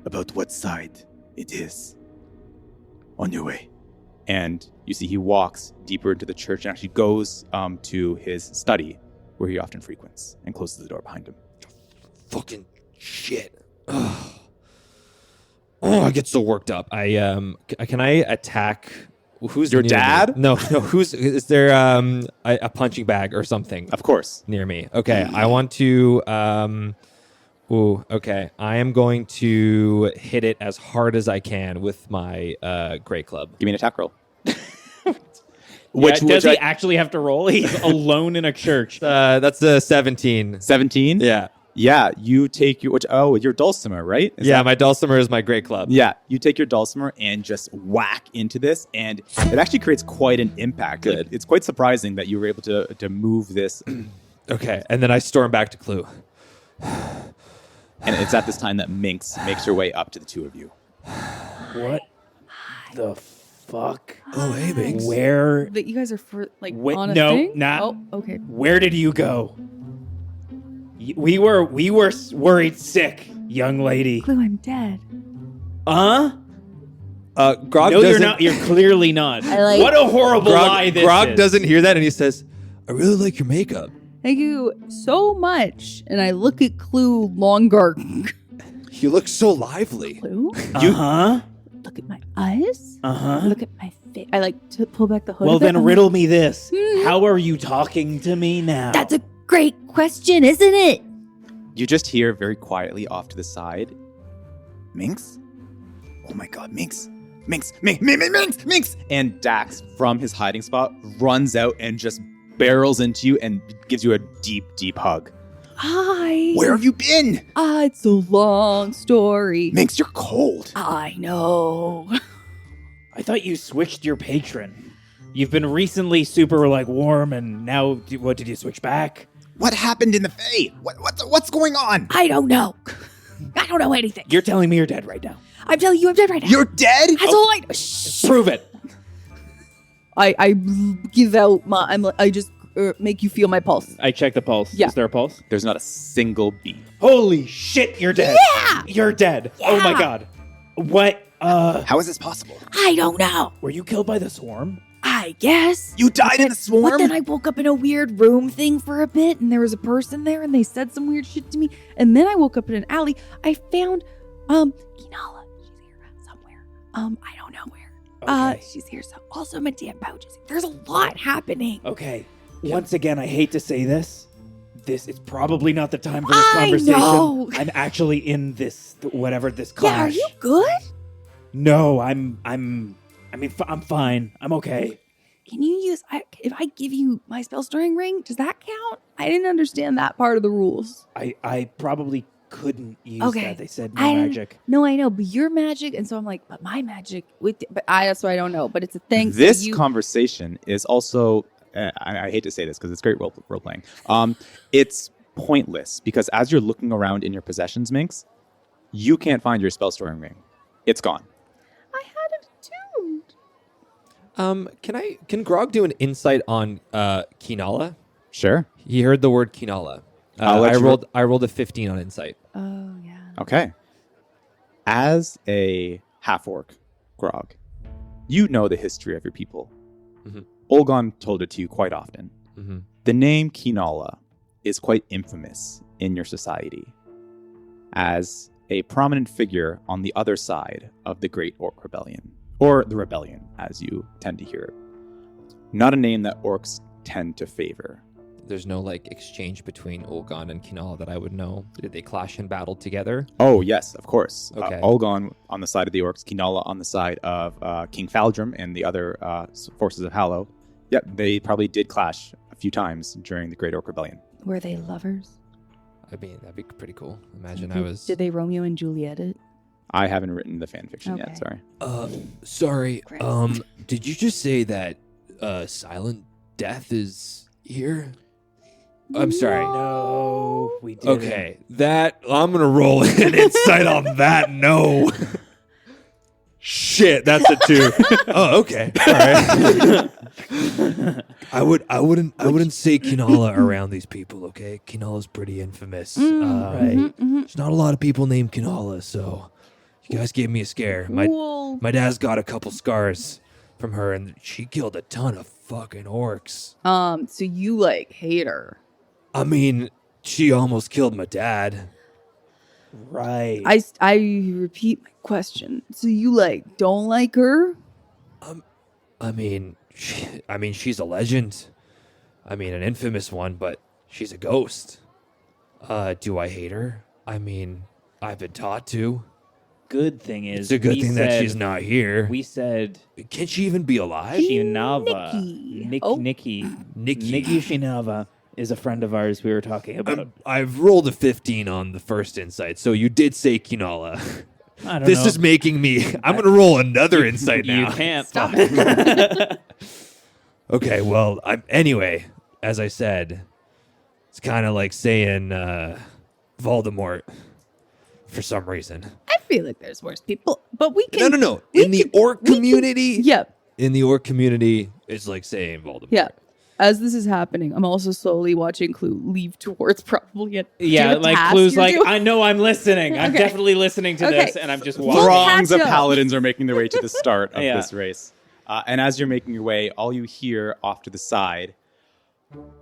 Speaker 6: about what side it is. On your way.
Speaker 2: And you see he walks deeper into the church and actually goes to his study, where he often frequents, and closes the door behind him.
Speaker 3: Fucking shit. Oh, I get so worked up. Can I attack? Who's
Speaker 2: Your
Speaker 3: near me?
Speaker 2: dad?
Speaker 3: No. Is there a punching bag or something
Speaker 2: Of course.
Speaker 3: near me? Okay, I want to. Okay. I am going to hit it as hard as I can with my great club.
Speaker 2: Give me an attack roll.
Speaker 1: Does he actually have to roll? He's alone in a church.
Speaker 3: That's a 17.
Speaker 2: 17?
Speaker 3: Yeah.
Speaker 2: Yeah, you take your dulcimer, right?
Speaker 3: My dulcimer is my great club.
Speaker 2: Yeah, you take your dulcimer and just whack into this, and it actually creates quite an impact.
Speaker 3: Good.
Speaker 2: Like, it's quite surprising that you were able to move this.
Speaker 3: Okay, and then I storm back to Clue.
Speaker 2: And it's at this time that Minx makes her way up to the two of you.
Speaker 1: What the fuck?
Speaker 3: Oh, hey, Minx.
Speaker 1: Where?
Speaker 4: But you guys are on a
Speaker 1: no,
Speaker 4: thing?
Speaker 1: not.
Speaker 4: Oh, okay.
Speaker 1: Where did you go? We were worried sick, young lady.
Speaker 4: Clue, I'm dead.
Speaker 3: Grog
Speaker 1: No,
Speaker 3: doesn't.
Speaker 1: you're not. You're clearly not. What a horrible lie this
Speaker 3: Grog
Speaker 1: is.
Speaker 3: doesn't hear that, and he says, "I really like your makeup."
Speaker 4: Thank you so much. And I look at Clue longer.
Speaker 3: You look so lively.
Speaker 4: Clue?
Speaker 1: Uh-huh.
Speaker 4: Look at my eyes.
Speaker 1: Uh-huh.
Speaker 4: Look at my face. I like to pull back the hood.
Speaker 1: Well,
Speaker 4: a bit.
Speaker 1: then
Speaker 4: I'm
Speaker 1: riddle me this.
Speaker 4: Hmm.
Speaker 1: How are you talking to me now?
Speaker 4: That's a great question, isn't it?
Speaker 2: You just hear very quietly off to the side.
Speaker 6: Minx? Oh my god, Minx. Minx! Minx!
Speaker 2: And Dax, from his hiding spot, runs out and just barrels into you and gives you a deep, deep hug.
Speaker 4: Hi.
Speaker 6: Where have you been?
Speaker 4: It's a long story.
Speaker 6: Minx, you're cold.
Speaker 4: I know.
Speaker 1: I thought you switched your patron. You've been recently super warm, and now what did you switch back?
Speaker 6: What happened in the Fae? What's going on?
Speaker 4: I don't know. I don't know anything.
Speaker 1: You're telling me you're dead right now.
Speaker 4: I'm telling you, I'm dead right now.
Speaker 6: You're dead?
Speaker 4: That's all I know. Shh.
Speaker 1: Prove it.
Speaker 4: I give out my. I just make you feel my pulse.
Speaker 1: I check the pulse.
Speaker 4: Yeah.
Speaker 1: Is there a pulse?
Speaker 2: There's not a single beat.
Speaker 1: Holy shit, you're dead.
Speaker 4: Yeah!
Speaker 1: You're dead. Oh my god. What?
Speaker 6: How is this possible?
Speaker 4: I don't know.
Speaker 1: Were you killed by the swarm?
Speaker 4: I guess.
Speaker 6: You died in the swarm?
Speaker 4: But then I woke up in a weird room thing for a bit, and there was a person there, and they said some weird shit to me. And then I woke up in an alley. I found, Kinala. She's here somewhere. I don't know where.
Speaker 1: Okay.
Speaker 4: She's here. So also, Madame Pouch is here. There's a lot happening.
Speaker 1: Okay. Once again, I hate to say this. This is probably not the time for this
Speaker 4: I
Speaker 1: conversation.
Speaker 4: know.
Speaker 1: I'm actually in this this clash.
Speaker 4: Yeah, are you good?
Speaker 1: No, I'm fine. I'm okay.
Speaker 4: Can you use, if I give you my spell storing ring, does that count? I didn't understand that part of the rules.
Speaker 1: I probably couldn't use
Speaker 4: Okay.
Speaker 1: that. They said no
Speaker 4: I didn't-
Speaker 1: magic.
Speaker 4: No, I know, but your magic, and so I'm like, but my magic, that's what I don't know, but it's a thing. so
Speaker 2: This
Speaker 4: you-
Speaker 2: conversation is also, I hate to say this because it's great role playing. It's pointless because as you're looking around in your possessions, Minx, you can't find your spell storing ring. It's gone.
Speaker 4: I had it tuned.
Speaker 3: Can Grog do an insight on Kinala?
Speaker 2: Sure.
Speaker 3: He heard the word Kinala.
Speaker 2: I'll let
Speaker 3: I rolled a 15 on insight.
Speaker 4: Oh, yeah.
Speaker 2: Okay. As a half-orc, Grog, you know the history of your people.
Speaker 3: Mhm.
Speaker 2: Ulgan told it to you quite often.
Speaker 3: Mm-hmm.
Speaker 2: The name Kinala is quite infamous in your society as a prominent figure on the other side of the Great Orc Rebellion, or the Rebellion, as you tend to hear it. Not a name that orcs tend to favor.
Speaker 3: There's no exchange between Ulgan and Kinala that I would know. Did they clash and battle together?
Speaker 2: Oh, yes, of course.
Speaker 3: Okay.
Speaker 2: Ulgan on the side of the orcs, Kinala on the side of King Faldrum and the other forces of Hallow. Yep, they probably did clash a few times during the Great Orc Rebellion.
Speaker 4: Were they lovers?
Speaker 3: I mean, that'd be pretty cool. Imagine I was.
Speaker 4: Did they Romeo and Juliet it?
Speaker 2: I haven't written the fan fiction yet,
Speaker 4: Okay.
Speaker 2: sorry.
Speaker 3: Sorry.
Speaker 4: Great.
Speaker 3: Did you just say that Silent Death is here? I'm sorry.
Speaker 1: No, we did.
Speaker 3: Okay, that I'm gonna roll an insight on that. No. Shit, that's a 2. Oh, okay. All right. I wouldn't say Kinala around these people. Okay, Kinala's pretty infamous.
Speaker 1: Right.
Speaker 3: There's not a lot of people named Kinala, so you guys gave me a scare.
Speaker 4: Cool.
Speaker 3: My dad's got a couple scars from her, and she killed a ton of fucking orcs.
Speaker 4: So you hate her.
Speaker 3: I mean, she almost killed my dad.
Speaker 1: Right.
Speaker 4: I repeat my question. So you don't like her?
Speaker 3: I mean, she's a legend. I mean, an infamous one, but she's a ghost. Do I hate her? I mean, I've been taught to.
Speaker 1: Good thing is,
Speaker 3: It's a good
Speaker 1: we
Speaker 3: thing that
Speaker 1: said-
Speaker 3: she's not here.
Speaker 1: We said
Speaker 3: Can she even be alive?
Speaker 1: Shinava.
Speaker 4: Nikki. Oh.
Speaker 1: Nikki.
Speaker 3: Nikki.
Speaker 1: Nikki Shinava is a friend of ours we were talking about.
Speaker 3: I've rolled a 15 on the first insight, so you did say Kinala.
Speaker 1: I don't
Speaker 3: This
Speaker 1: know.
Speaker 3: is making me. I'm going to roll another insight
Speaker 1: You
Speaker 3: now.
Speaker 1: can't.
Speaker 4: Stop
Speaker 3: Okay, well, anyway, as I said, it's kind of like saying Voldemort for some reason.
Speaker 4: I feel like there's worse people, but we can.
Speaker 3: No.
Speaker 4: we
Speaker 3: In the
Speaker 4: can-
Speaker 3: orc
Speaker 4: we can-
Speaker 3: community,
Speaker 4: Yep.
Speaker 3: in the orc community, it's like saying Voldemort.
Speaker 4: Yeah. As this is happening, I'm also slowly watching Clue leave towards probably a do you
Speaker 1: Yeah,
Speaker 4: have a
Speaker 1: like
Speaker 4: task
Speaker 1: Clue's
Speaker 4: you're
Speaker 1: like,
Speaker 4: doing?
Speaker 1: I know I'm listening. I'm
Speaker 4: Okay.
Speaker 1: definitely listening to
Speaker 4: Okay.
Speaker 1: this, and I'm just
Speaker 4: We'll
Speaker 1: watching.
Speaker 2: Throngs of
Speaker 4: catch up.
Speaker 2: paladins are making their way to the start of
Speaker 1: Yeah.
Speaker 2: this race. And as you're making your way, all you hear off to the side,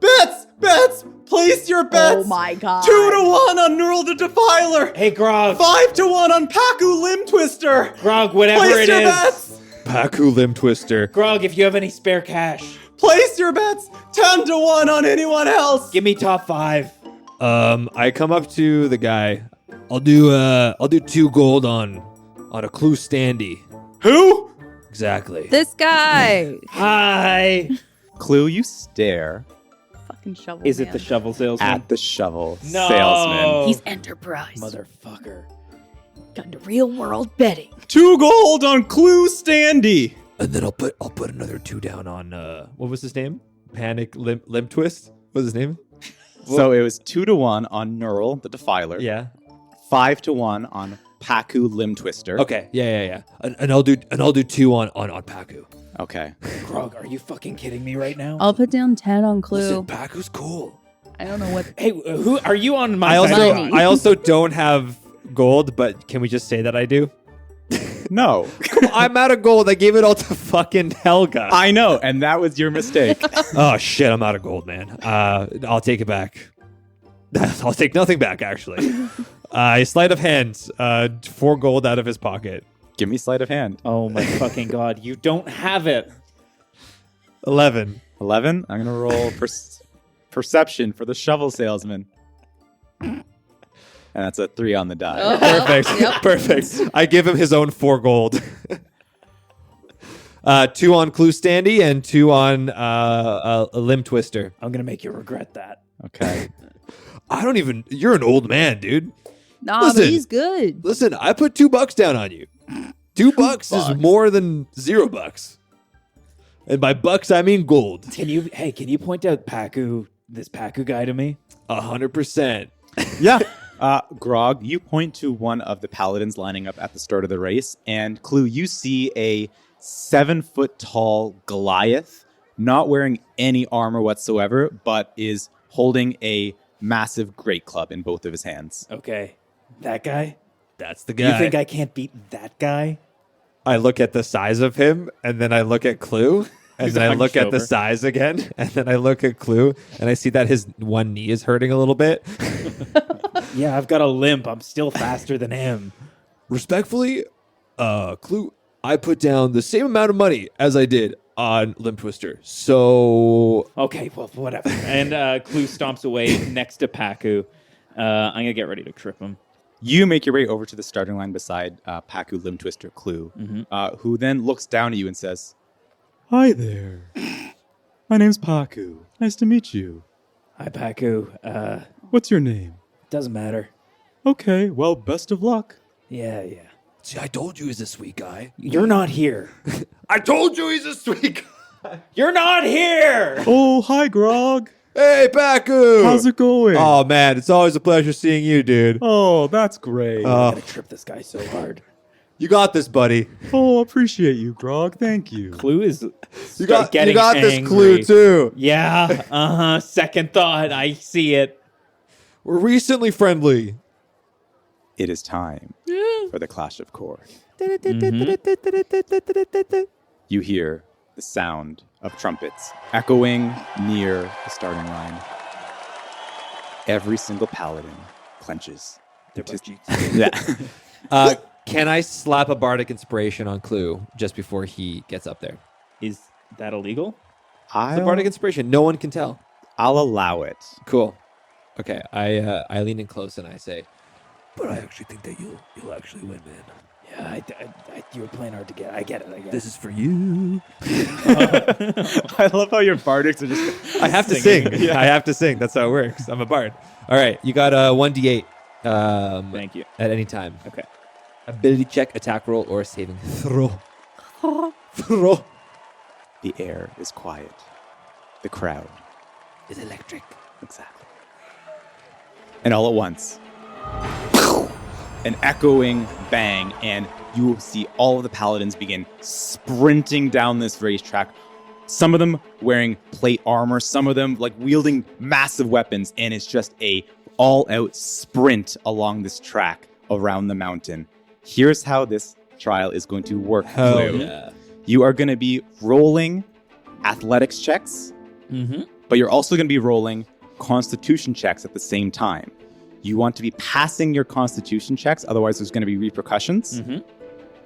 Speaker 2: Bets! Place your bets!
Speaker 4: Oh my god.
Speaker 2: 2-1 on Neural the Defiler!
Speaker 1: Hey, Grog.
Speaker 2: 5-1 on Paku Limb Twister!
Speaker 1: Grog, whatever
Speaker 2: Place
Speaker 1: it
Speaker 2: your
Speaker 1: is.
Speaker 2: bets!
Speaker 3: Paku Limb Twister.
Speaker 1: Grog, if you have any spare cash,
Speaker 2: Place your bets! 10-1 on anyone else!
Speaker 1: give me top 5.
Speaker 3: I come up to the guy. I'll do 2 gold on a Clue Standy.
Speaker 2: Who?
Speaker 3: Exactly.
Speaker 4: This guy.
Speaker 1: Hi.
Speaker 2: Clue, you stare
Speaker 4: Fucking shovel.
Speaker 1: Is it
Speaker 4: man.
Speaker 1: the shovel salesman?
Speaker 2: at the shovel
Speaker 1: No.
Speaker 2: salesman.
Speaker 4: He's enterprise.
Speaker 1: Motherfucker.
Speaker 4: Got into real world betting.
Speaker 2: 2 gold on Clue Standy!
Speaker 3: And then I'll put another 2 down on what was his name? Panic Limb Twist. What was his name?
Speaker 2: So it was 2-1 on Neural the Defiler.
Speaker 3: Yeah.
Speaker 2: 5-1 on Paku Limb Twister.
Speaker 3: Okay, yeah. And I'll do 2 on Paku.
Speaker 2: Okay.
Speaker 1: Grog, are you fucking kidding me right now?
Speaker 4: I'll put down 10 on Clue.
Speaker 3: Listen, Paku's cool.
Speaker 4: I don't know what.
Speaker 1: Hey, who are you on my
Speaker 3: I
Speaker 1: side?
Speaker 3: also I also don't have gold, but can we just say that I do?
Speaker 2: No.
Speaker 3: I'm out of gold. I gave it all to fucking Helga.
Speaker 2: I know, and that was your mistake.
Speaker 3: Oh shit, I'm out of gold, man. I'll take it back. I'll take nothing back, actually. Sleight of hand, 4 gold out of his pocket.
Speaker 2: Give me sleight of hand.
Speaker 1: Oh my fucking god, you don't have it.
Speaker 3: 11.
Speaker 2: 11. I'm going to roll perception for the shovel salesman. And that's a 3 on the die.
Speaker 3: Perfect.
Speaker 4: Yep.
Speaker 3: Perfect. I give him his own 4 gold. 2 on Clue Standy and 2 on a Limb Twister.
Speaker 1: I'm gonna make you regret that.
Speaker 2: Okay.
Speaker 3: You're an old man, dude.
Speaker 4: Nah,
Speaker 3: Listen.
Speaker 4: but he's good.
Speaker 3: Listen, I put $2 down on you. $2 is more than $0. And by bucks, I mean gold.
Speaker 1: Can you point out this Paku guy to me?
Speaker 3: 100%.
Speaker 2: Yeah. Grog, you point to one of the paladins lining up at the start of the race, and Clue, you see a 7-foot-tall Goliath, not wearing any armor whatsoever, but is holding a massive great club in both of his hands.
Speaker 1: Okay, that guy.
Speaker 3: That's the guy.
Speaker 1: You think I can't beat that guy?
Speaker 3: I look at the size of him, and then I look at Clue, and then I
Speaker 1: hunched
Speaker 3: look at the
Speaker 1: over.
Speaker 3: size again, and then I look at Clue, and I see that his one knee is hurting a little bit.
Speaker 1: Yeah, I've got a limp. I'm still faster than him.
Speaker 3: Respectfully, Clue, I put down the same amount of money as I did on Limb Twister. So
Speaker 1: Okay, well, whatever. And Clue stomps away next to Paku. I'm gonna get ready to trip him.
Speaker 2: You make your way over to the starting line beside Paku Limb Twister Clue, who then looks down at you and says, "Hi there. My name's Paku. Nice to meet you.
Speaker 1: Hi, Paku.
Speaker 2: What's your name?"
Speaker 1: Doesn't matter.
Speaker 2: Okay, well, best of luck.
Speaker 1: Yeah.
Speaker 3: see, I told you he's a sweet guy.
Speaker 1: You're not here.
Speaker 3: I told you he's a sweet guy.
Speaker 1: You're not here.
Speaker 2: Oh, hi, Grog.
Speaker 3: Hey, Paku.
Speaker 2: How's it going?
Speaker 3: Oh man, it's always a pleasure seeing you, dude.
Speaker 2: Oh, that's great.
Speaker 1: I'm gonna trip this guy so hard.
Speaker 3: You got this, buddy.
Speaker 2: Oh, appreciate you, Grog. Thank you.
Speaker 1: Clue is
Speaker 3: You got
Speaker 1: getting
Speaker 3: this
Speaker 1: angry.
Speaker 3: Clue too.
Speaker 1: Yeah. Second thought. I see it.
Speaker 3: We're recently friendly.
Speaker 2: It is time for the Clash of Kord. You hear the sound of trumpets echoing near the starting line. Every single paladin clenches. Yeah.
Speaker 3: Can I slap a bardic inspiration on Clue just before he gets up there?
Speaker 1: Is that illegal?
Speaker 3: The bardic inspiration, no one can tell.
Speaker 2: I'll allow it.
Speaker 3: Cool. Okay, I lean in close and I say, but I actually think that you'll actually win, man.
Speaker 1: Yeah, you were playing hard to get. I get it.
Speaker 3: This is for you.
Speaker 2: I love how your bardics are just...
Speaker 3: I have to sing. I have to sing. That's how it works. I'm a bard. All right, you got a 1d8.
Speaker 1: Thank you.
Speaker 3: At any time.
Speaker 1: Okay.
Speaker 3: Ability check, attack roll, or saving throw. Throw.
Speaker 2: The air is quiet. The crowd.
Speaker 3: Is electric.
Speaker 2: Exactly. And all at once, an echoing bang, and you will see all of the paladins begin sprinting down this racetrack. Some of them wearing plate armor, some of them like wielding massive weapons, and it's just a all-out sprint along this track around the mountain. Here's how this trial is going to work. Clue.
Speaker 3: Yeah.
Speaker 2: You are going to be rolling athletics checks, but you're also going to be rolling constitution checks at the same time. You want to be passing your constitution checks, otherwise there's going to be repercussions.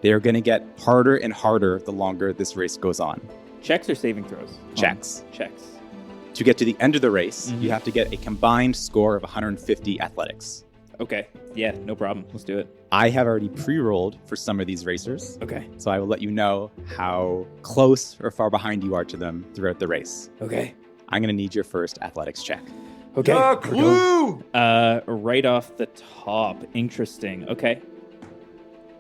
Speaker 2: They're going to get harder and harder the longer this race goes on.
Speaker 1: Checks or saving throws?
Speaker 2: Checks.
Speaker 1: Checks.
Speaker 2: To get to the end of the race, you have to get a combined score of 150 athletics.
Speaker 1: Okay. Yeah, no problem. Let's do it.
Speaker 2: I have already pre-rolled for some of these racers,
Speaker 1: Okay.
Speaker 2: so I will let you know how close or far behind you are to them throughout the race.
Speaker 1: Okay.
Speaker 2: I'm going to need your first athletics check.
Speaker 1: Okay.
Speaker 3: Clue!
Speaker 1: Right off the top. Interesting. Okay.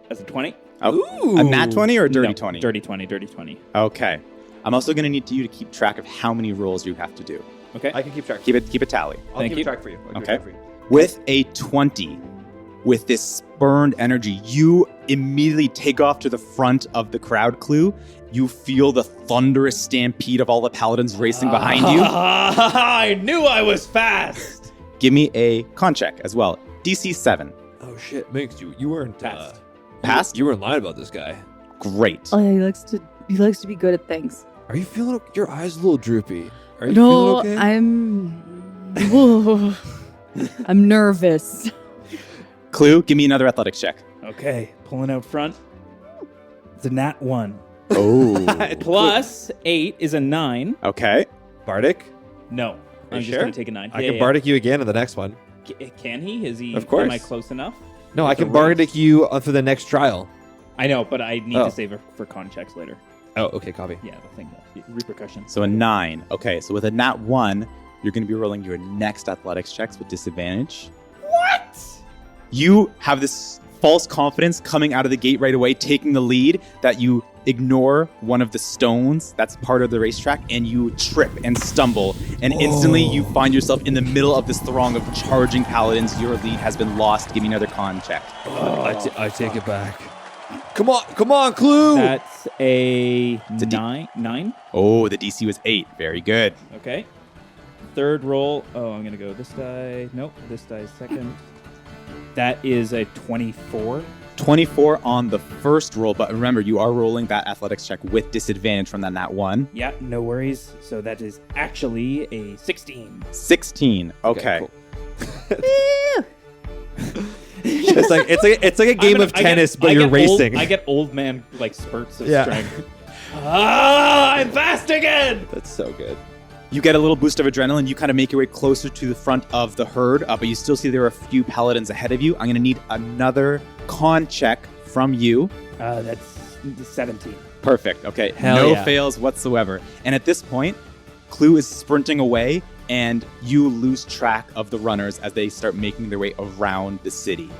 Speaker 1: That's a 20.
Speaker 2: Oh, a nat 20 or a dirty
Speaker 1: No,
Speaker 2: 20?
Speaker 1: Dirty 20. Dirty 20.
Speaker 2: Okay. I'm also going to need you to keep track of how many rolls you have to do.
Speaker 1: Okay.
Speaker 3: I can keep track.
Speaker 2: Keep a tally.
Speaker 3: I'll
Speaker 1: Thank
Speaker 3: keep
Speaker 1: you.
Speaker 3: track for you. I'll keep
Speaker 2: Okay.
Speaker 3: track for you.
Speaker 2: With a 20, with this spurned energy, you immediately take off to the front of the crowd, Clue. You feel the thunderous stampede of all the paladins racing behind you.
Speaker 1: I knew I was fast.
Speaker 2: Give me a con check as well. DC 7.
Speaker 3: Oh shit, Minx, you weren't
Speaker 1: Passed.
Speaker 2: Passed?
Speaker 3: You weren't lying about this guy.
Speaker 2: Great.
Speaker 4: Oh, yeah, he likes to be good at things.
Speaker 3: Are you feeling? Your eyes a little droopy. Are you
Speaker 4: No,
Speaker 3: feeling okay?
Speaker 4: Whoa. I'm nervous.
Speaker 2: Clue, give me another athletics check.
Speaker 1: Okay, pulling out front. It's a nat 1.
Speaker 2: Oh.
Speaker 1: Plus 8 is a 9.
Speaker 2: Okay.
Speaker 3: Bardic?
Speaker 1: No, I'm just
Speaker 3: sure?
Speaker 1: going to take a 9.
Speaker 3: I can Bardic you again on the next one.
Speaker 1: Can he? Is he?
Speaker 3: Of course.
Speaker 1: Am I close enough?
Speaker 3: No, I
Speaker 1: It's a
Speaker 3: can
Speaker 1: race.
Speaker 3: Bardic you for the next trial.
Speaker 1: I know, but I need
Speaker 3: Oh.
Speaker 1: to save it for con checks later.
Speaker 3: Oh, okay, copy.
Speaker 1: Yeah, the thing, the repercussions.
Speaker 2: So a 9. Okay, so with a nat 1, you're going to be rolling your next athletics checks with disadvantage.
Speaker 1: What?
Speaker 2: You have this false confidence coming out of the gate right away, taking the lead, that you ignore one of the stones that's part of the racetrack, and you trip and stumble, and instantly you find yourself in the middle of this throng of charging paladins. Your lead has been lost. Give me another con check.
Speaker 3: I take it back. Come on, Clue!
Speaker 1: That's a
Speaker 2: It's a D-
Speaker 1: 9.
Speaker 2: Oh, the DC was 8. Very good.
Speaker 1: Okay. Third roll. Oh, I'm going to go this die. Nope, this die is second. That is a 24.
Speaker 2: 24 on the first roll, but remember, you are rolling that athletics check with disadvantage from that nat 1.
Speaker 1: Yeah, no worries. So that is actually a 16.
Speaker 2: 16. Okay.
Speaker 3: it's like a game of tennis, but you're racing.
Speaker 1: I get old man like spurts of
Speaker 3: Yeah.
Speaker 1: strength. I'm fast again.
Speaker 3: That's so good.
Speaker 2: You get a little boost of adrenaline. You kind of make your way closer to the front of the herd, but you still see there are a few paladins ahead of you. I'm going to need another con check from you.
Speaker 1: That's 17.
Speaker 2: Perfect. Okay.
Speaker 3: Hell
Speaker 2: no
Speaker 3: yeah.
Speaker 2: fails whatsoever. And at this point, Clue is sprinting away, and you lose track of the runners as they start making their way around the city.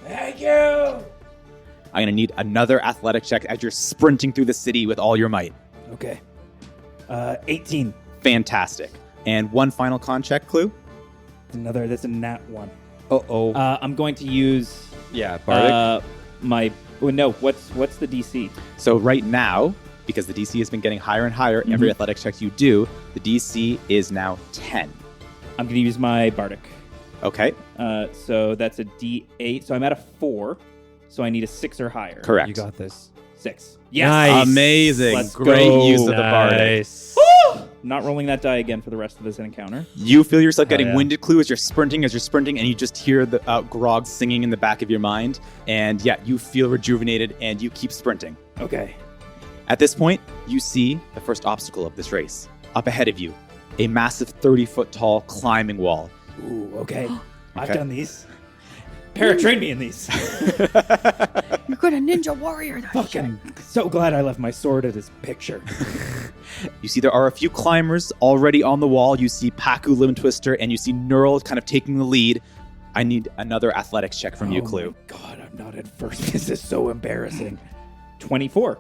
Speaker 1: Thank you.
Speaker 2: I'm going to need another athletic check as you're sprinting through the city with all your might.
Speaker 1: Okay. 18.
Speaker 2: Fantastic. And one final con check, Clue.
Speaker 1: That's a nat 1.
Speaker 3: Uh-oh.
Speaker 1: I'm going to use
Speaker 3: Yeah, Bardic.
Speaker 1: what's the DC?
Speaker 2: So right now, because the DC has been getting higher and higher, every athletic check you do, the DC is now 10.
Speaker 1: I'm going to use my Bardic.
Speaker 2: Okay,
Speaker 1: So that's a D8. So I'm at a 4. So I need a 6 or higher.
Speaker 2: correct.
Speaker 3: You got this.
Speaker 1: 6. Yes.
Speaker 3: Nice.
Speaker 2: Amazing.
Speaker 1: Let's
Speaker 2: Great
Speaker 1: go.
Speaker 2: use of the Bardic.
Speaker 3: Nice.
Speaker 1: Not rolling that die again for the rest of this encounter.
Speaker 2: You feel yourself
Speaker 3: Hell
Speaker 2: getting
Speaker 3: yeah.
Speaker 2: winded, Clue, as you're sprinting, and you just hear the Grog singing in the back of your mind. And yeah, you feel rejuvenated, and you keep sprinting.
Speaker 1: Okay.
Speaker 2: At this point, you see the first obstacle of this race. Up ahead of you, a massive 30-foot tall climbing wall.
Speaker 1: Ooh, okay. I've
Speaker 2: Okay.
Speaker 1: done these. Para trained me in these.
Speaker 4: You're good, a ninja warrior.
Speaker 1: Fucking so glad I left my sword at his picture.
Speaker 2: You see there are a few climbers already on the wall. You see Paku, Limb Twister, and you see Neural kind of taking the lead. I need another athletics check from you, Clue.
Speaker 1: My God, I'm not at first. This is so embarrassing. 24.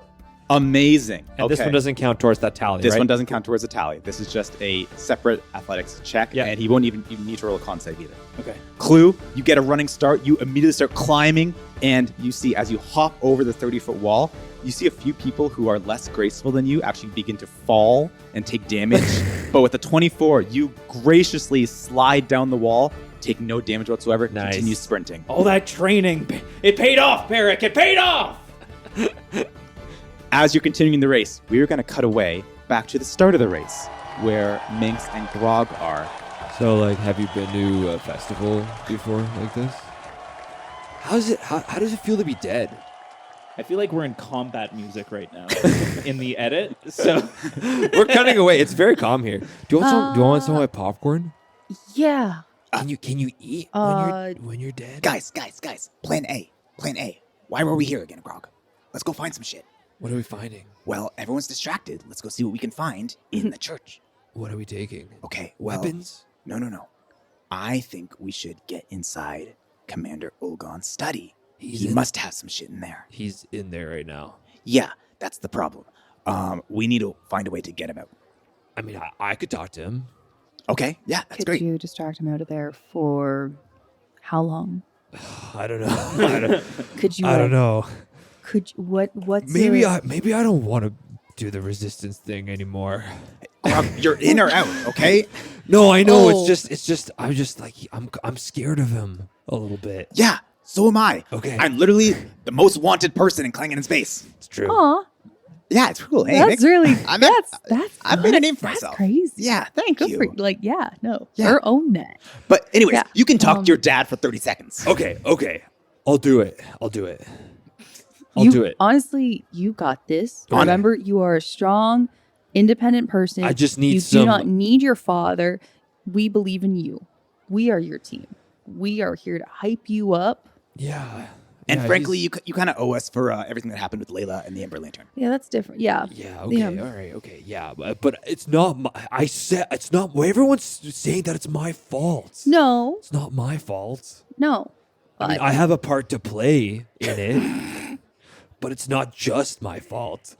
Speaker 2: Amazing.
Speaker 3: And this
Speaker 2: Okay.
Speaker 3: one doesn't count towards that tally,
Speaker 2: This
Speaker 3: right?
Speaker 2: one doesn't count towards a tally. This is just a separate athletics check,
Speaker 3: Yeah.
Speaker 2: and he won't even need to roll a con save either.
Speaker 1: Okay.
Speaker 2: Clue, you get a running start. You immediately start climbing, and you see as you hop over the 30-foot wall, you see a few people who are less graceful than you actually begin to fall and take damage. But with the 24, you graciously slide down the wall, take no damage whatsoever,
Speaker 3: Nice.
Speaker 2: continue sprinting.
Speaker 1: All that training, it paid off, Barrick. It paid off.
Speaker 2: As you're continuing the race, we're going to cut away back to the start of the race, where Minx and Grog are.
Speaker 3: So, like, have you been to a festival before like this? How does it feel to be dead?
Speaker 1: I feel like we're in combat music right now in the edit. So
Speaker 3: We're cutting away. It's very calm here. Do you want some of my popcorn?
Speaker 4: Yeah.
Speaker 3: Can you eat when you're dead?
Speaker 5: Guys, plan A. Why were we here again, Grog? Let's go find some shit.
Speaker 3: What are we finding?
Speaker 5: Well, everyone's distracted. Let's go see what we can find in the church.
Speaker 3: What are we taking?
Speaker 5: Okay, well...
Speaker 3: Weapons?
Speaker 5: No. I think we should get inside Commander Ulgan's study. He
Speaker 3: in-
Speaker 5: must have some shit in there.
Speaker 3: He's in there right now.
Speaker 5: Yeah, that's the problem. We need to find a way to get him out.
Speaker 3: I mean, I could talk to him.
Speaker 5: Okay, yeah, that's
Speaker 4: Could
Speaker 5: great.
Speaker 4: you distract him out of there for how long?
Speaker 3: I don't know.
Speaker 4: Could you?
Speaker 3: I don't know.
Speaker 4: Could you, what's
Speaker 3: Maybe I don't want to do the resistance thing anymore.
Speaker 2: Grog, you're in or out, okay?
Speaker 3: No, I know.
Speaker 4: Oh.
Speaker 3: It's just. I'm just like I'm scared of him a little bit.
Speaker 2: Yeah, so am I.
Speaker 3: Okay.
Speaker 2: I'm literally the most wanted person in Clangin' in Space.
Speaker 3: It's true.
Speaker 4: Aw,
Speaker 2: Yeah, it's cool. Hey,
Speaker 4: that's
Speaker 2: Mix,
Speaker 4: really
Speaker 2: that's I've made a name for
Speaker 4: that's
Speaker 2: myself.
Speaker 4: crazy.
Speaker 2: Yeah, thank
Speaker 4: Good
Speaker 2: you.
Speaker 4: for like no.
Speaker 2: Yeah.
Speaker 4: Or own that.
Speaker 2: But anyways,
Speaker 4: Yeah,
Speaker 2: you can talk to your dad for 30 seconds.
Speaker 3: Okay. I'll do it. I'll do it.
Speaker 4: Honestly, you got this.
Speaker 2: On it.
Speaker 4: Remember, you are a strong, independent person.
Speaker 3: I just need
Speaker 4: you
Speaker 3: some.
Speaker 4: do not need your father. We believe in you. We are your team. We are here to hype you up.
Speaker 3: Yeah.
Speaker 2: And
Speaker 3: Yeah,
Speaker 2: frankly,
Speaker 3: he's-
Speaker 2: you kind of owe us for everything that happened with Layla and the Ember Lantern.
Speaker 4: Yeah, that's different. Yeah.
Speaker 3: Yeah. Okay.
Speaker 4: Yeah.
Speaker 3: All right. Okay. Yeah. But it's not. I said it's not. Everyone's saying that it's my fault.
Speaker 4: No,
Speaker 3: It's not my fault.
Speaker 4: no.
Speaker 3: I mean,
Speaker 4: But
Speaker 3: I have a part to play in it, but it's not just my fault.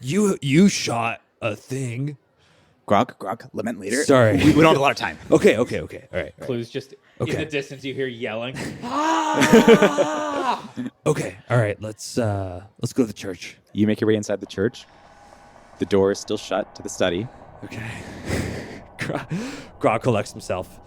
Speaker 3: You shot a thing.
Speaker 2: Grog, lament later.
Speaker 3: Sorry.
Speaker 2: We don't have a lot of time.
Speaker 3: Okay. All right.
Speaker 1: Clue's just in
Speaker 3: Okay.
Speaker 1: the distance. You hear yelling.
Speaker 3: Okay. All right. Let's go to the church.
Speaker 2: You make your way inside the church. The door is still shut to the study.
Speaker 3: Okay. Grog collects himself.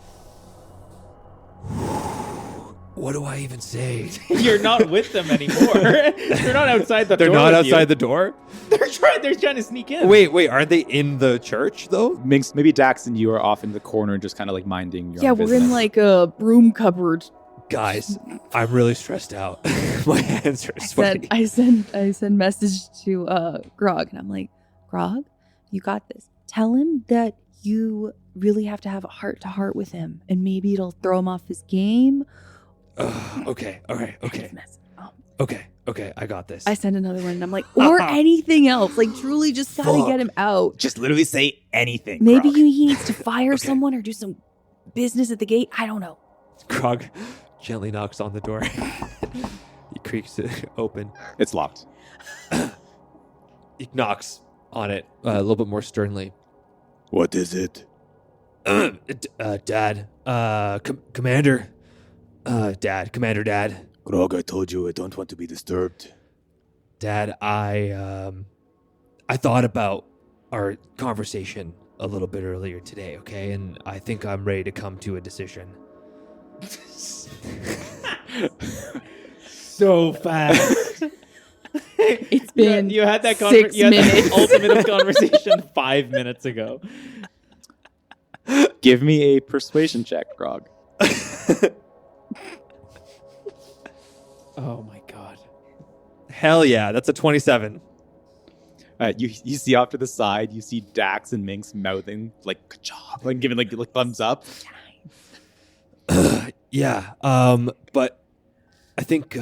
Speaker 3: What do I even say?
Speaker 1: You're not with them anymore. They're not outside the door.
Speaker 3: They're not
Speaker 1: with you.
Speaker 3: outside the door?
Speaker 1: They're trying to sneak in.
Speaker 3: Wait, aren't they in the church though?
Speaker 2: Minx, maybe Dax and you are off in the corner just kind of like minding your
Speaker 4: yeah,
Speaker 2: own
Speaker 4: we're
Speaker 2: business.
Speaker 4: in like a broom cupboard.
Speaker 3: Guys, I'm really stressed out. My hands are sweaty.
Speaker 4: I send message to Grog, and I'm like, Grog, you got this. Tell him that you really have to have a heart to heart with him, and maybe it'll throw him off his game.
Speaker 3: Okay. All right. Okay. Okay. I got this.
Speaker 4: I send another one, and I'm like, or anything else. Like, truly, just gotta
Speaker 3: Fuck.
Speaker 4: get him out.
Speaker 2: Just literally say anything.
Speaker 4: Maybe
Speaker 2: Grog.
Speaker 4: he needs to fire
Speaker 3: Okay.
Speaker 4: someone or do some business at the gate. I don't know.
Speaker 3: Grog gently knocks on the door. He creaks it open.
Speaker 2: It's locked.
Speaker 3: He knocks on it a little bit more sternly.
Speaker 6: What is it?
Speaker 3: Dad. Commander. Commander Dad.
Speaker 6: Grog, I told you I don't want to be disturbed.
Speaker 3: Dad, I thought about our conversation a little bit earlier today, okay? And I think I'm ready to come to a decision.
Speaker 1: So fast.
Speaker 4: It's been
Speaker 1: you had that
Speaker 4: 6
Speaker 1: you had that
Speaker 4: minutes.
Speaker 1: ultimate conversation 5 minutes ago.
Speaker 2: Give me a persuasion check, Grog.
Speaker 1: Oh my god.
Speaker 3: Hell yeah, that's a 27.
Speaker 2: You see off to the side, you see Dax and Minx mouthing like "Ka-chow," like giving like thumbs up.
Speaker 3: Yeah, but I think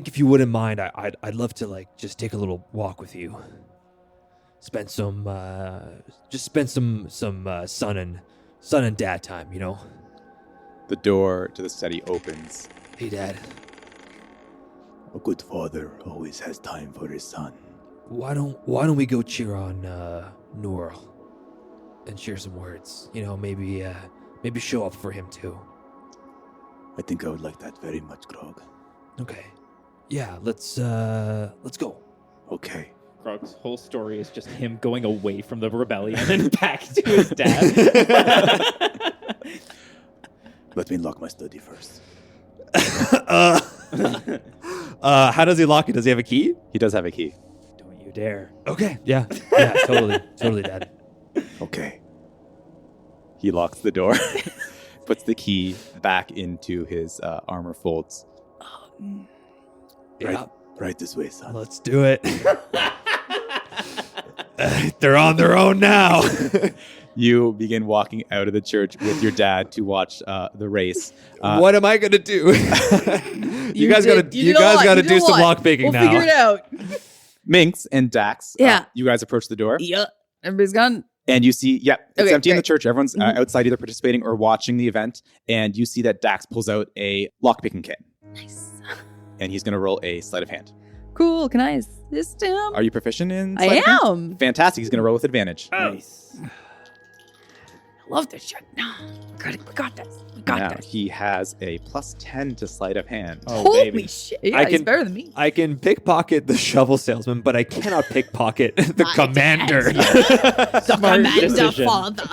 Speaker 3: if you wouldn't mind, I'd love to like just take a little walk with you. Spend some son and dad time, you know.
Speaker 2: The door to the study opens.
Speaker 3: Hey, Dad,
Speaker 6: A good father always has time for his son.
Speaker 3: why don't we go cheer on Noor and share some words? You know, maybe show up for him too.
Speaker 6: I think I would like that very much, Grog.
Speaker 3: Okay, yeah, let's go.
Speaker 6: Okay.
Speaker 1: Grog's whole story is just him going away from the rebellion and back to his dad.
Speaker 6: Let me lock my study first.
Speaker 3: How does he lock it? Does he have a key?
Speaker 2: He does have a key.
Speaker 1: Don't you dare.
Speaker 3: Okay, yeah, totally, Dad.
Speaker 6: Okay.
Speaker 2: He locks the door, puts the key back into his armor folds.
Speaker 3: Yeah,
Speaker 6: Right this way, son.
Speaker 3: let's do it. They're on their own now.
Speaker 2: You begin walking out of the church with your dad to watch the race.
Speaker 3: What am I gonna do? you guys gotta do some lock picking now.
Speaker 4: We'll figure it out.
Speaker 2: Minx and Dax,
Speaker 4: Yeah.
Speaker 2: you guys approach the door.
Speaker 4: Yep. Everybody's gone.
Speaker 2: And you see, it's
Speaker 4: Okay,
Speaker 2: empty in the
Speaker 4: great.
Speaker 2: church. Everyone's
Speaker 4: Mhm.
Speaker 2: outside either participating or watching the event. And you see that Dax pulls out a lockpicking kit.
Speaker 4: Nice.
Speaker 2: And he's going to roll a sleight of hand.
Speaker 4: Cool. Can I assist him?
Speaker 2: Are you proficient in
Speaker 4: I
Speaker 2: sleight of hand?
Speaker 4: am.
Speaker 2: Fantastic. He's going to roll with advantage.
Speaker 1: Nice.
Speaker 4: love this shit. No, we got this. We got
Speaker 2: Now
Speaker 4: this.
Speaker 2: he has a +10 to sleight of hand.
Speaker 1: Oh,
Speaker 4: Holy
Speaker 1: baby.
Speaker 4: shit! Yeah,
Speaker 3: I
Speaker 4: he's
Speaker 3: can-
Speaker 4: better than me.
Speaker 3: I can pickpocket the shovel salesman, but I cannot pickpocket the commander.
Speaker 4: The commander
Speaker 1: decision.
Speaker 4: father.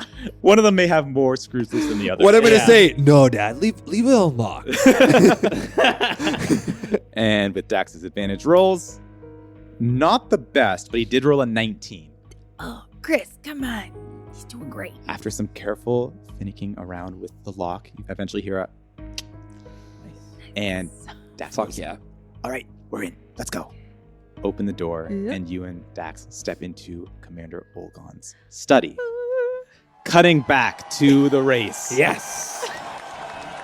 Speaker 2: One of them may have more screws loose than the other.
Speaker 3: What am I
Speaker 1: Yeah.
Speaker 3: gonna say? No, Dad, leave it unlocked.
Speaker 2: And with Dax's advantage rolls, not the best, but he did roll a 19.
Speaker 4: Oh, Chris, come on. He's doing great.
Speaker 2: After some careful finicking around with the lock, you eventually hear a and Dax
Speaker 3: Fuck
Speaker 2: goes,
Speaker 3: yeah.
Speaker 6: All right, we're in. Let's go.
Speaker 2: open the door,
Speaker 4: Yep.
Speaker 2: and you and Dax step into Commander Ulgan's study. Cutting back to the race.
Speaker 1: Yes.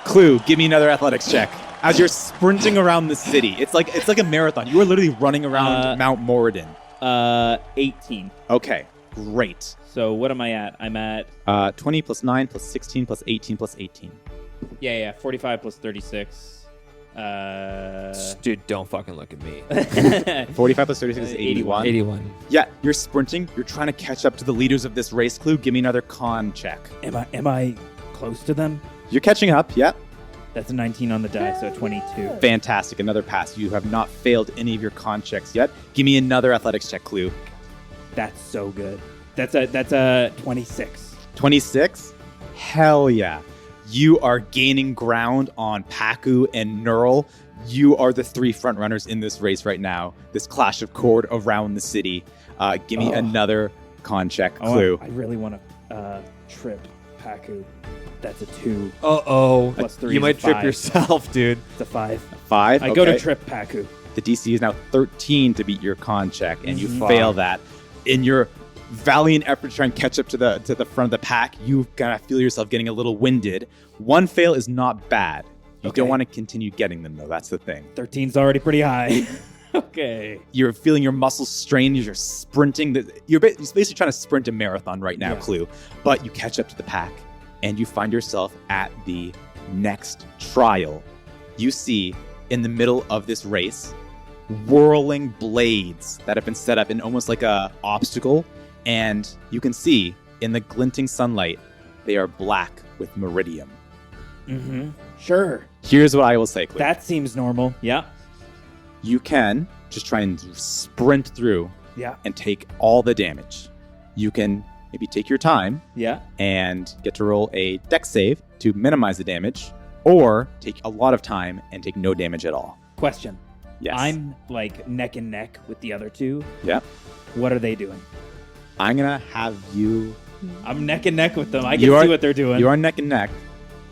Speaker 2: Clue, give me another athletics check. As you're sprinting around the city, it's like a marathon. You are literally running around Mount Moradin.
Speaker 1: 18.
Speaker 2: Okay, great.
Speaker 1: So what am I at? I'm at
Speaker 2: 20 plus 9 plus 16 plus 18 plus 18.
Speaker 1: 45 plus 36.
Speaker 3: Dude, don't fucking look at me.
Speaker 2: 45 plus 36 is 81.
Speaker 3: 81.
Speaker 2: Yeah, you're sprinting. You're trying to catch up to the leaders of this race. Clue, give me another con check.
Speaker 1: Am I close to them?
Speaker 2: You're catching up. Yep.
Speaker 1: That's a 19 on the die, so 22.
Speaker 2: Fantastic. Another pass. You have not failed any of your con checks yet. Give me another athletics check, Clue.
Speaker 1: That's so good. That's a 26.
Speaker 2: 26? Hell yeah. You are gaining ground on Paku and Neural. You are the three front runners in this race right now. This Clash of Kord around the city. Give me another con check, Clue.
Speaker 1: I really want to trip Paku. That's a 2.
Speaker 3: Uh-oh.
Speaker 1: Plus 3
Speaker 3: You
Speaker 1: is
Speaker 3: might
Speaker 1: a
Speaker 3: trip
Speaker 1: 5.
Speaker 3: yourself, dude.
Speaker 1: It's a 5.
Speaker 2: 5?
Speaker 1: I go to
Speaker 2: Okay.
Speaker 1: trip Paku.
Speaker 2: The DC is now 13 to beat your con check, and you
Speaker 3: Mhm.
Speaker 2: fail that. In your valiant effort to try and catch up to the front of the pack, you kind of feel yourself getting a little winded. One fail is not bad. You
Speaker 1: Okay.
Speaker 2: don't want to continue getting them, though. That's the thing.
Speaker 1: 13's already pretty high. Okay.
Speaker 2: You're feeling your muscles strained as you're sprinting. You're basically trying to sprint a marathon right now,
Speaker 1: Yeah.
Speaker 2: Clue. But you catch up to the pack, and you find yourself at the next trial. You see, in the middle of this race, whirling blades that have been set up in almost like a obstacle. And you can see, in the glinting sunlight, they are black with meridium.
Speaker 1: Mm-hmm. Sure.
Speaker 2: Here's what I will say, Clue.
Speaker 1: That seems normal. Yeah.
Speaker 2: You can just try and sprint through
Speaker 1: Yeah.
Speaker 2: and take all the damage. You can maybe take your time
Speaker 1: Yeah.
Speaker 2: and get to roll a dex save to minimize the damage, or take a lot of time and take no damage at all.
Speaker 1: Question.
Speaker 2: Yes.
Speaker 1: I'm like neck and neck with the other two.
Speaker 2: Yep.
Speaker 1: What are they doing?
Speaker 2: I'm gonna have you.
Speaker 1: I'm neck and neck with them. I
Speaker 2: You
Speaker 1: can
Speaker 2: are-
Speaker 1: see what they're doing.
Speaker 2: You are neck and neck.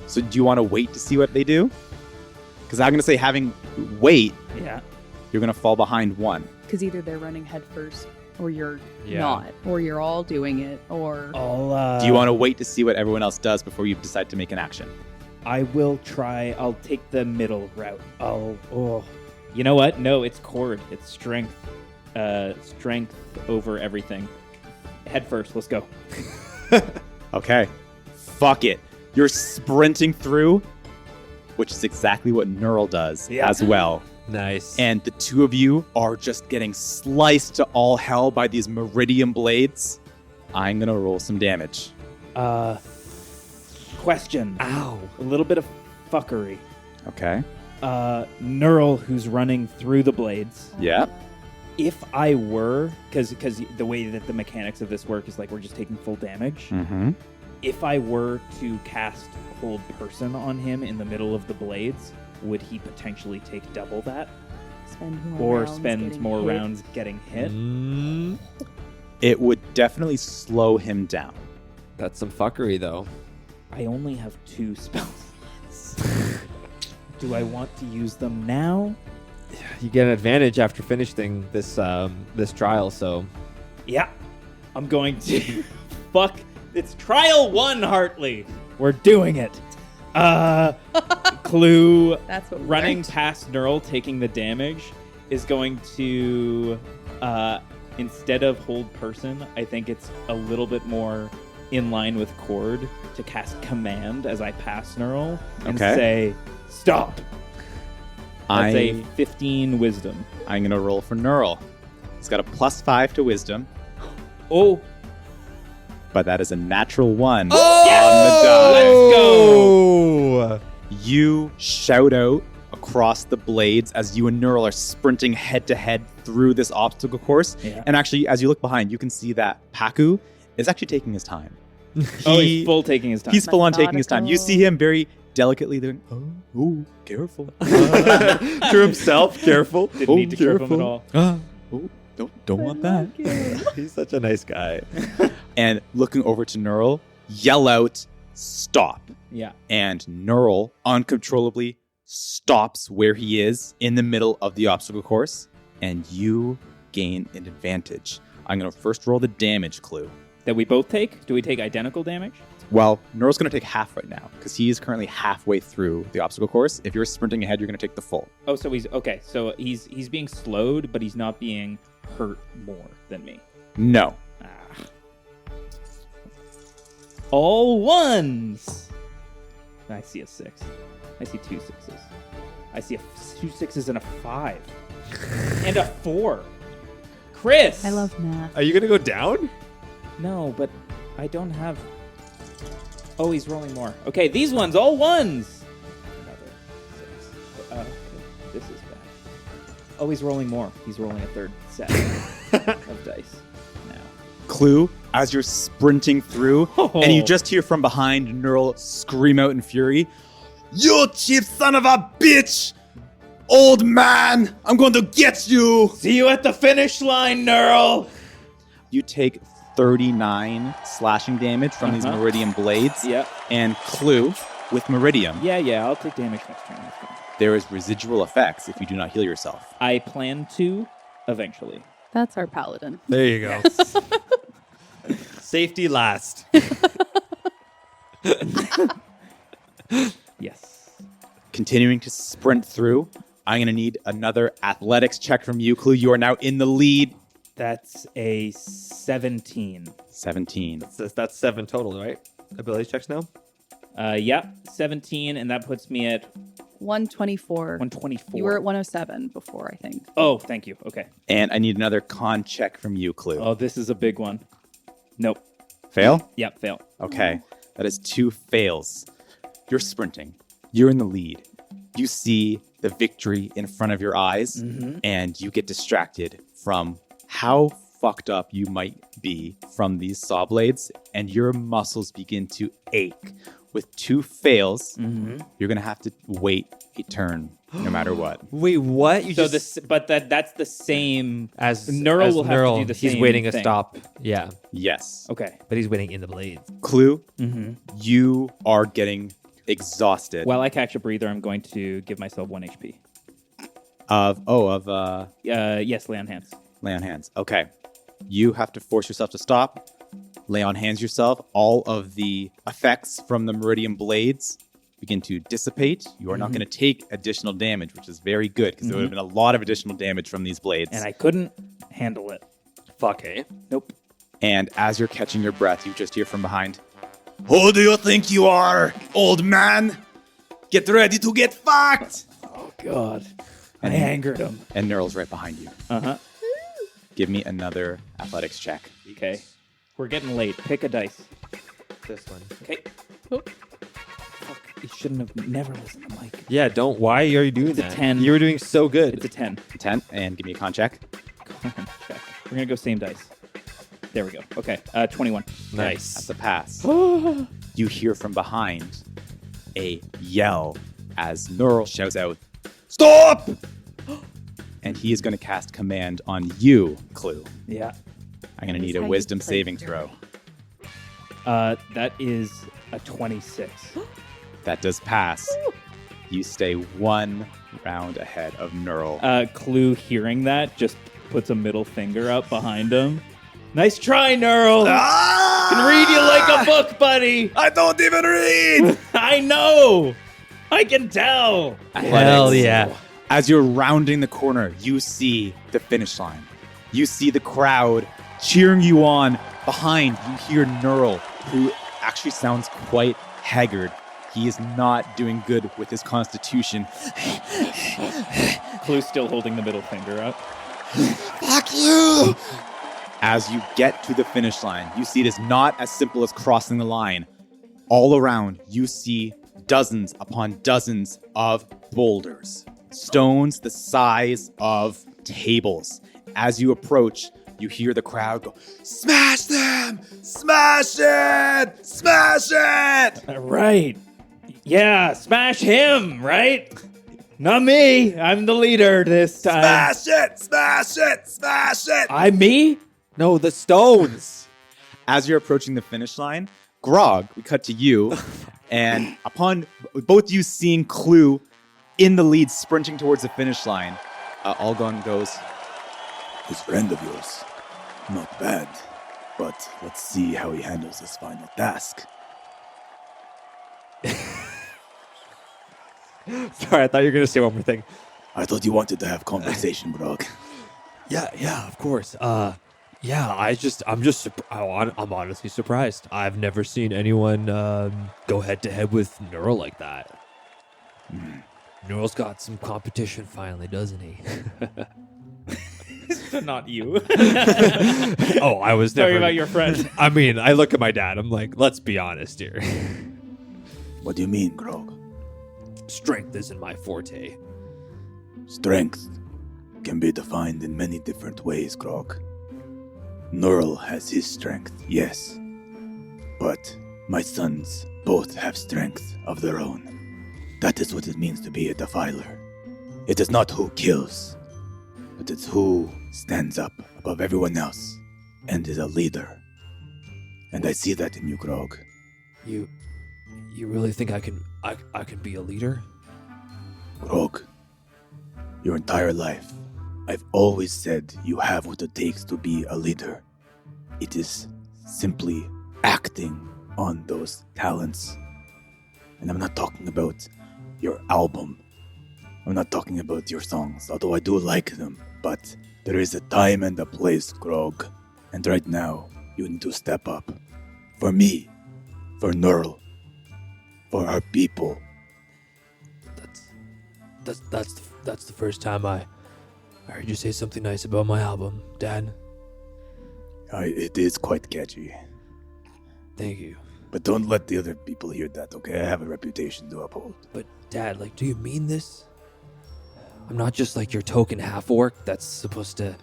Speaker 2: So do you want to wait to see what they do? Because I'm gonna say having wait,
Speaker 1: Yeah.
Speaker 2: you're gonna fall behind one.
Speaker 4: Because either they're running head first, or you're
Speaker 3: Yeah.
Speaker 4: not, or you're all doing it, or
Speaker 1: I'll,
Speaker 2: Do you want to wait to see what everyone else does before you decide to make an action?
Speaker 1: I will try. I'll take the middle route. You know what? No, it's Kord. It's strength. Strength over everything. Head first. Let's go.
Speaker 2: Okay. Fuck it. You're sprinting through, which is exactly what Neural does
Speaker 1: Yeah.
Speaker 2: as well.
Speaker 3: Nice.
Speaker 2: And the two of you are just getting sliced to all hell by these meridian blades. I'm gonna roll some damage.
Speaker 1: Question.
Speaker 3: Ow.
Speaker 1: A little bit of fuckery.
Speaker 2: Okay.
Speaker 1: Neural, who's running through the blades.
Speaker 2: Yeah.
Speaker 1: If I were, because the way that the mechanics of this work is like we're just taking full damage.
Speaker 2: Mm-hmm.
Speaker 1: If I were to cast Hold Person on him in the middle of the blades, would he potentially take double that?
Speaker 4: spend more
Speaker 1: Or
Speaker 4: rounds
Speaker 1: spend
Speaker 4: getting
Speaker 1: more
Speaker 4: hit.
Speaker 1: rounds getting hit?
Speaker 3: Mm,
Speaker 2: It would definitely slow him down.
Speaker 3: that's some fuckery, though.
Speaker 1: I only have 2 spells. Do I want to use them now?
Speaker 3: You get an advantage after finishing this this trial, so
Speaker 1: Yeah. I'm going to. Fuck. It's trial 1, Hartley. We're doing it. Clue.
Speaker 4: That's what we
Speaker 1: Running
Speaker 4: learned.
Speaker 1: past Neural, taking the damage, is going to, instead of Hold Person, I think it's a little bit more in line with Kord to cast Command as I pass Neural and
Speaker 2: Okay.
Speaker 1: say, stop. That's a 15 Wisdom.
Speaker 2: I'm gonna roll for Neural. He's got a +5 to wisdom.
Speaker 1: Oh,
Speaker 2: but that is a natural 1
Speaker 3: Oh!
Speaker 2: on the die.
Speaker 1: Let's go.
Speaker 2: You shout out across the blades as you and Neural are sprinting head to head through this obstacle course.
Speaker 1: Yeah.
Speaker 2: And actually, as you look behind, you can see that Paku is actually taking his time.
Speaker 1: He's full taking his time.
Speaker 2: He's full on taking his time. You
Speaker 4: Methodical.
Speaker 2: see him very delicately doing, oh, careful.
Speaker 7: To himself, careful.
Speaker 1: Didn't need to trip him at all.
Speaker 2: Don't want that.
Speaker 7: He's such a nice guy.
Speaker 2: And looking over to Neural, yell out, stop.
Speaker 1: Yeah.
Speaker 2: And Neural uncontrollably stops where he is in the middle of the obstacle course, and you gain an advantage. I'm going to first roll the damage clue.
Speaker 1: That we both take? Do we take identical damage?
Speaker 2: Well, Neural's going to take half right now because he is currently halfway through the obstacle course. If you're sprinting ahead, you're going to take the full.
Speaker 1: Oh, so he's okay. So he's being slowed, but he's not being hurt more than me.
Speaker 2: No.
Speaker 1: Ah. All ones. I see a 6. I see 2 6s. I see 2 6s and a 5 and a 4. Chris.
Speaker 4: I love math.
Speaker 7: Are you going to go down?
Speaker 1: No, but I don't have. Oh, he's rolling more. Okay, these ones, all ones. Another 6. Okay, this is bad. Oh, he's rolling more. He's rolling a third set of dice now.
Speaker 2: Clue, as you're sprinting through, and you just hear from behind Neural scream out in fury,
Speaker 6: You cheap son of a bitch! Old man, I'm going to get you!
Speaker 1: See you at the finish line, Neural.
Speaker 2: you take 39 slashing damage from these Meridian blades.
Speaker 1: Yeah.
Speaker 2: And Clue, with Meridian,
Speaker 1: Yeah, I'll take damage next turn. That's fine.
Speaker 2: there is residual effects if you do not heal yourself.
Speaker 1: I plan to eventually.
Speaker 4: That's our paladin.
Speaker 7: There you go. Safety last.
Speaker 1: Yes.
Speaker 2: Continuing to sprint through, I'm going to need another athletics check from you, Clue. You are now in the lead.
Speaker 1: That's a 17.
Speaker 2: 17.
Speaker 7: That's 7 total, right? Ability checks now?
Speaker 1: Yeah, 17, and that puts me at
Speaker 4: 124.
Speaker 1: 124.
Speaker 4: You were at 107 before, I think.
Speaker 1: Oh, thank you. Okay.
Speaker 2: And I need another con check from you, Clue.
Speaker 1: Oh, this is a big one. Nope.
Speaker 2: Fail?
Speaker 1: Yep, fail.
Speaker 2: Okay. That is 2 fails. You're sprinting. You're in the lead. You see the victory in front of your eyes, and you get distracted from how fucked up you might be from these saw blades, and your muscles begin to ache. With 2 fails, you're going to have to wait a turn no matter what.
Speaker 7: Wait, what? You
Speaker 1: So
Speaker 7: just
Speaker 1: that's the same
Speaker 7: as
Speaker 1: Neural
Speaker 7: as
Speaker 1: will have
Speaker 7: Neural,
Speaker 1: to do the
Speaker 7: he's
Speaker 1: same
Speaker 7: waiting a
Speaker 1: thing.
Speaker 7: stop. Yeah,
Speaker 2: Yes.
Speaker 1: Okay.
Speaker 7: but he's waiting in the blades.
Speaker 2: Clue, you are getting exhausted.
Speaker 1: While I catch a breather, I'm going to give myself 1 HP. Yes, lay on hands.
Speaker 2: Lay on hands. Okay. You have to force yourself to stop. Lay on hands yourself. All of the effects from the Meridian blades begin to dissipate. You are not going to take additional damage, which is very good because there would have been a lot of additional damage from these blades.
Speaker 1: And I couldn't handle it.
Speaker 7: Fuck, eh?
Speaker 1: Nope.
Speaker 2: And as you're catching your breath, you just hear from behind,
Speaker 6: Who do you think you are, old man? Get ready to get fucked!
Speaker 1: Oh, God. I angered him.
Speaker 2: and Neural's right behind you.
Speaker 1: Uh-huh.
Speaker 2: Give me another athletics check.
Speaker 1: Okay. We're getting late. Pick a dice.
Speaker 7: This one.
Speaker 1: Okay. Oh. Fuck. You shouldn't have never listened to Mike.
Speaker 7: Yeah, don't. Why are you doing
Speaker 1: It's a
Speaker 7: that?
Speaker 1: 10.
Speaker 7: You were doing so good.
Speaker 1: It's a 10.
Speaker 2: 10, and give me a con check.
Speaker 1: Check. We're going to go same dice. There we go. Okay. 21.
Speaker 7: Nice.
Speaker 2: That's a pass. You hear from behind a yell as Neural shouts out, "Stop!" And he is going to cast command on you, Clue.
Speaker 1: Yeah.
Speaker 2: I'm going to need
Speaker 4: That's
Speaker 2: a
Speaker 4: how you
Speaker 2: wisdom
Speaker 4: play
Speaker 2: saving
Speaker 4: dirty.
Speaker 2: throw.
Speaker 1: That is a 26.
Speaker 2: That does pass. You stay 1 round ahead of Neural.
Speaker 1: Clue, hearing that, just puts a middle finger up behind him. Nice try, Neural. Can read you like a book, buddy.
Speaker 6: I don't even read!
Speaker 1: I know. I can tell.
Speaker 7: Hell yeah.
Speaker 2: As you're rounding the corner, you see the finish line. You see the crowd cheering you on. Behind, you hear Neural, who actually sounds quite haggard. He is not doing good with his constitution.
Speaker 1: Clue still holding the middle finger up.
Speaker 6: Fuck you!
Speaker 2: As you get to the finish line, you see it is not as simple as crossing the line. All around, you see dozens upon dozens of boulders, stones the size of tables. As you approach, you hear the crowd go, "Smash them! Smash it! Smash it!"
Speaker 1: Right. Yeah, smash him, right? Not me. I'm the leader this time.
Speaker 6: Smash it! Smash it! Smash it!
Speaker 1: I'm me?
Speaker 7: No, the stones.
Speaker 2: As you're approaching the finish line, Grog, we cut to you, and upon both you seeing Clue in the lead sprinting towards the finish line, Ulgan goes,
Speaker 6: This friend of yours, not bad, but let's see how he handles his final task.
Speaker 7: Sorry, I thought you were going to say one more thing.
Speaker 6: I thought you wanted to have conversation, Grog.
Speaker 3: Yeah, of course. Yeah, I'm honestly surprised. I've never seen anyone go head to head with Neural like that. Neural's got some competition finally, doesn't he?
Speaker 1: Not you.
Speaker 3: Oh, I was
Speaker 1: Sorry
Speaker 3: never.
Speaker 1: about your friend.
Speaker 3: I mean, I look at my dad. I'm like, let's be honest here.
Speaker 6: What do you mean, Grog?
Speaker 3: Strength isn't my forte.
Speaker 6: Strength can be defined in many different ways, Grog. Neural has his strength, yes. But my sons both have strength of their own. That is what it means to be a defiler. It is not who kills, but it's who stands up above everyone else and is a leader. And I see that in you, Grog.
Speaker 3: You really think I can be a leader?
Speaker 6: Grog, your entire life, I've always said you have what it takes to be a leader. It is simply acting on those talents. And I'm not talking about your album. I'm not talking about your songs, although I do like them. But there is a time and a place, Grog. And right now, you need to step up. For me, for Neural, for our people.
Speaker 3: That's the first time I heard you say something nice about my album, Dad.
Speaker 6: It is quite catchy.
Speaker 3: Thank you.
Speaker 6: But don't let the other people hear that, okay? I have a reputation to uphold.
Speaker 3: But Dad, do you mean this? I'm not just your token half-orc that's supposed to,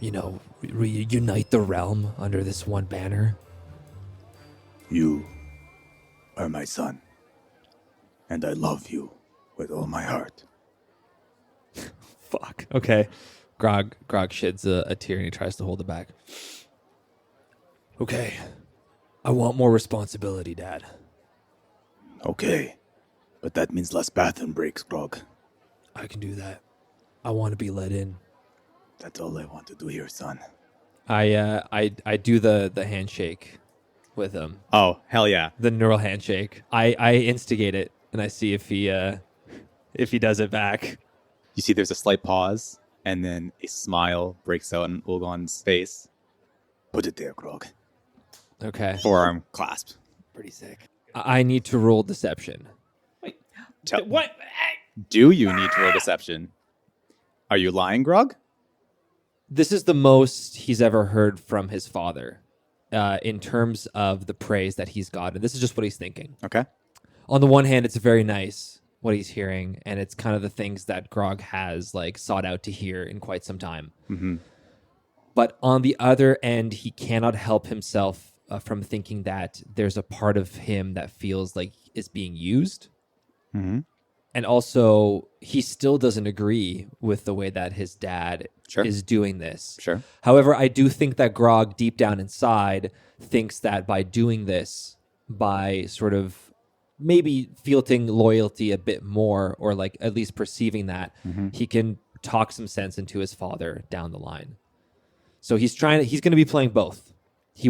Speaker 3: reunite the realm under this one banner.
Speaker 6: You are my son, and I love you with all my heart.
Speaker 3: Fuck. Okay. Grog sheds a tear and he tries to hold it back. Okay. I want more responsibility, Dad.
Speaker 6: Okay, but that means less bathroom breaks, Grog.
Speaker 3: I can do that. I want to be let in.
Speaker 6: That's all I want to do here, son.
Speaker 3: I do the handshake with him.
Speaker 2: "Oh, hell yeah."
Speaker 3: The neural handshake. I instigate it and I see if he does it back.
Speaker 2: You see there's a slight pause, and then a smile breaks out on Ulgan's face.
Speaker 6: Put it there, Grog.
Speaker 3: Okay.
Speaker 2: Forearm clasp.
Speaker 3: Pretty sick. I need to roll deception.
Speaker 1: What?
Speaker 2: Do you need to roll deception? Are you lying, Grog?
Speaker 3: This is the most he's ever heard from his father in terms of the praise that he's gotten. This is just what he's thinking.
Speaker 2: Okay.
Speaker 3: On the one hand, it's very nice what he's hearing, and it's kind of the things that Grog has sought out to hear in quite some time.
Speaker 2: Mm-hmm.
Speaker 3: But on the other end, he cannot help himself from thinking that there's a part of him that feels like is being used.
Speaker 2: Mm-hmm.
Speaker 3: And also, he still doesn't agree with the way that his dad
Speaker 2: Sure.
Speaker 3: is doing this.
Speaker 2: Sure.
Speaker 3: However, I do think that Grog, deep down inside, thinks that by doing this, by sort of maybe feeling loyalty a bit more, or at least perceiving that, he can talk some sense into his father down the line. So he's going to be playing both. He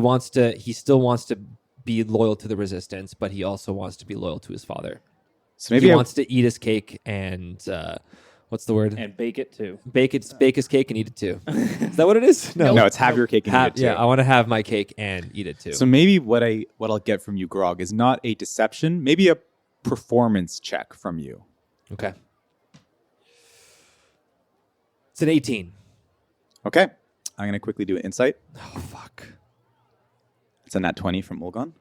Speaker 3: still wants to be loyal to the resistance, but he also wants to be loyal to his father.
Speaker 2: So maybe
Speaker 3: he wants to eat his cake and what's the word?
Speaker 1: And bake it too.
Speaker 3: Bake his cake and eat it too. Is that what it is?
Speaker 2: no, it's have your cake and eat it too.
Speaker 3: Yeah, I want to have my cake and eat it too.
Speaker 2: So maybe what I'll get from you, Grog, is not a deception, maybe a performance check from you.
Speaker 3: Okay. It's an 18.
Speaker 2: Okay. I'm going to quickly do an insight.
Speaker 3: Oh, fuck.
Speaker 2: It's a nat 20 from Ulgan.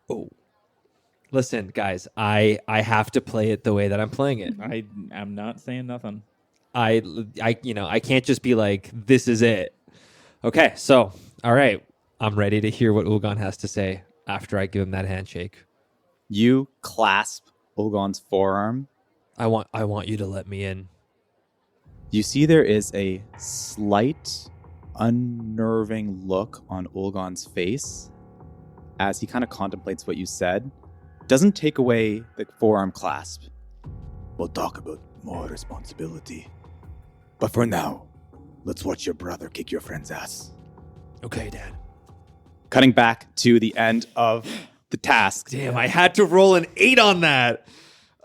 Speaker 3: Oh. Listen, guys, I have to play it the way that I'm playing it.
Speaker 1: I'm not saying nothing.
Speaker 3: I can't just be like, this is it. Okay, so, all right. I'm ready to hear what Ulgan has to say after I give him that handshake.
Speaker 2: You clasp Ulgan's forearm.
Speaker 3: I want you to let me in.
Speaker 2: You see there is a slight, unnerving look on Ulgan's face as he kind of contemplates what you said. Doesn't take away the forearm clasp.
Speaker 6: We'll talk about more responsibility. But for now, let's watch your brother kick your friend's ass.
Speaker 3: Okay, Dad.
Speaker 2: Cutting back to the end of the task.
Speaker 3: Damn, I had to roll an 8 on that.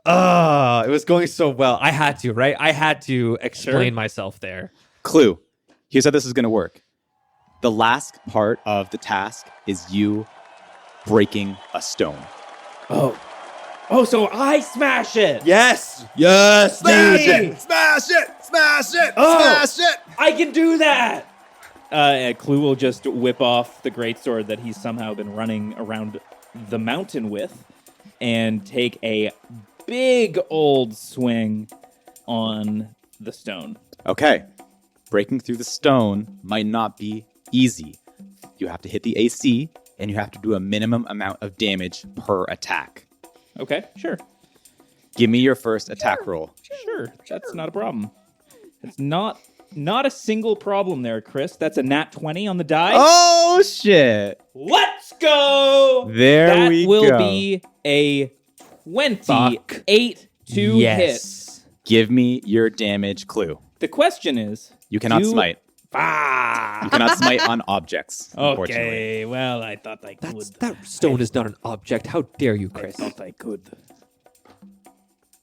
Speaker 3: It was going so well. I had to, right? I had to explain myself there.
Speaker 2: Clue. Here's how this is going to work. The last part of the task is you breaking a stone.
Speaker 1: Oh, so I smash it.
Speaker 3: Yes.
Speaker 6: Smash it! Smash it! Smash it!
Speaker 1: Oh.
Speaker 6: Smash it!
Speaker 1: I can do that. Clue will just whip off the greatsword that he's somehow been running around the mountain with and take a big old swing on the stone.
Speaker 2: Okay. Breaking through the stone might not be easy. You have to hit the AC, and you have to do a minimum amount of damage per attack.
Speaker 1: Okay, sure.
Speaker 2: Give me your first attack roll.
Speaker 1: Sure, that's not a problem. It's not a single problem there, Chris. That's a nat 20 on the die.
Speaker 2: Oh, shit.
Speaker 1: Let's go!
Speaker 2: There we
Speaker 1: That will
Speaker 2: go.
Speaker 1: be a 28 to hit.
Speaker 2: Give me your damage, Clue.
Speaker 1: The question is...
Speaker 2: You cannot smite.
Speaker 1: Ah!
Speaker 2: You cannot smite on objects, unfortunately.
Speaker 1: Okay, well, I thought I could.
Speaker 3: That stone is not an object. How dare you, Chris?
Speaker 1: I thought I could.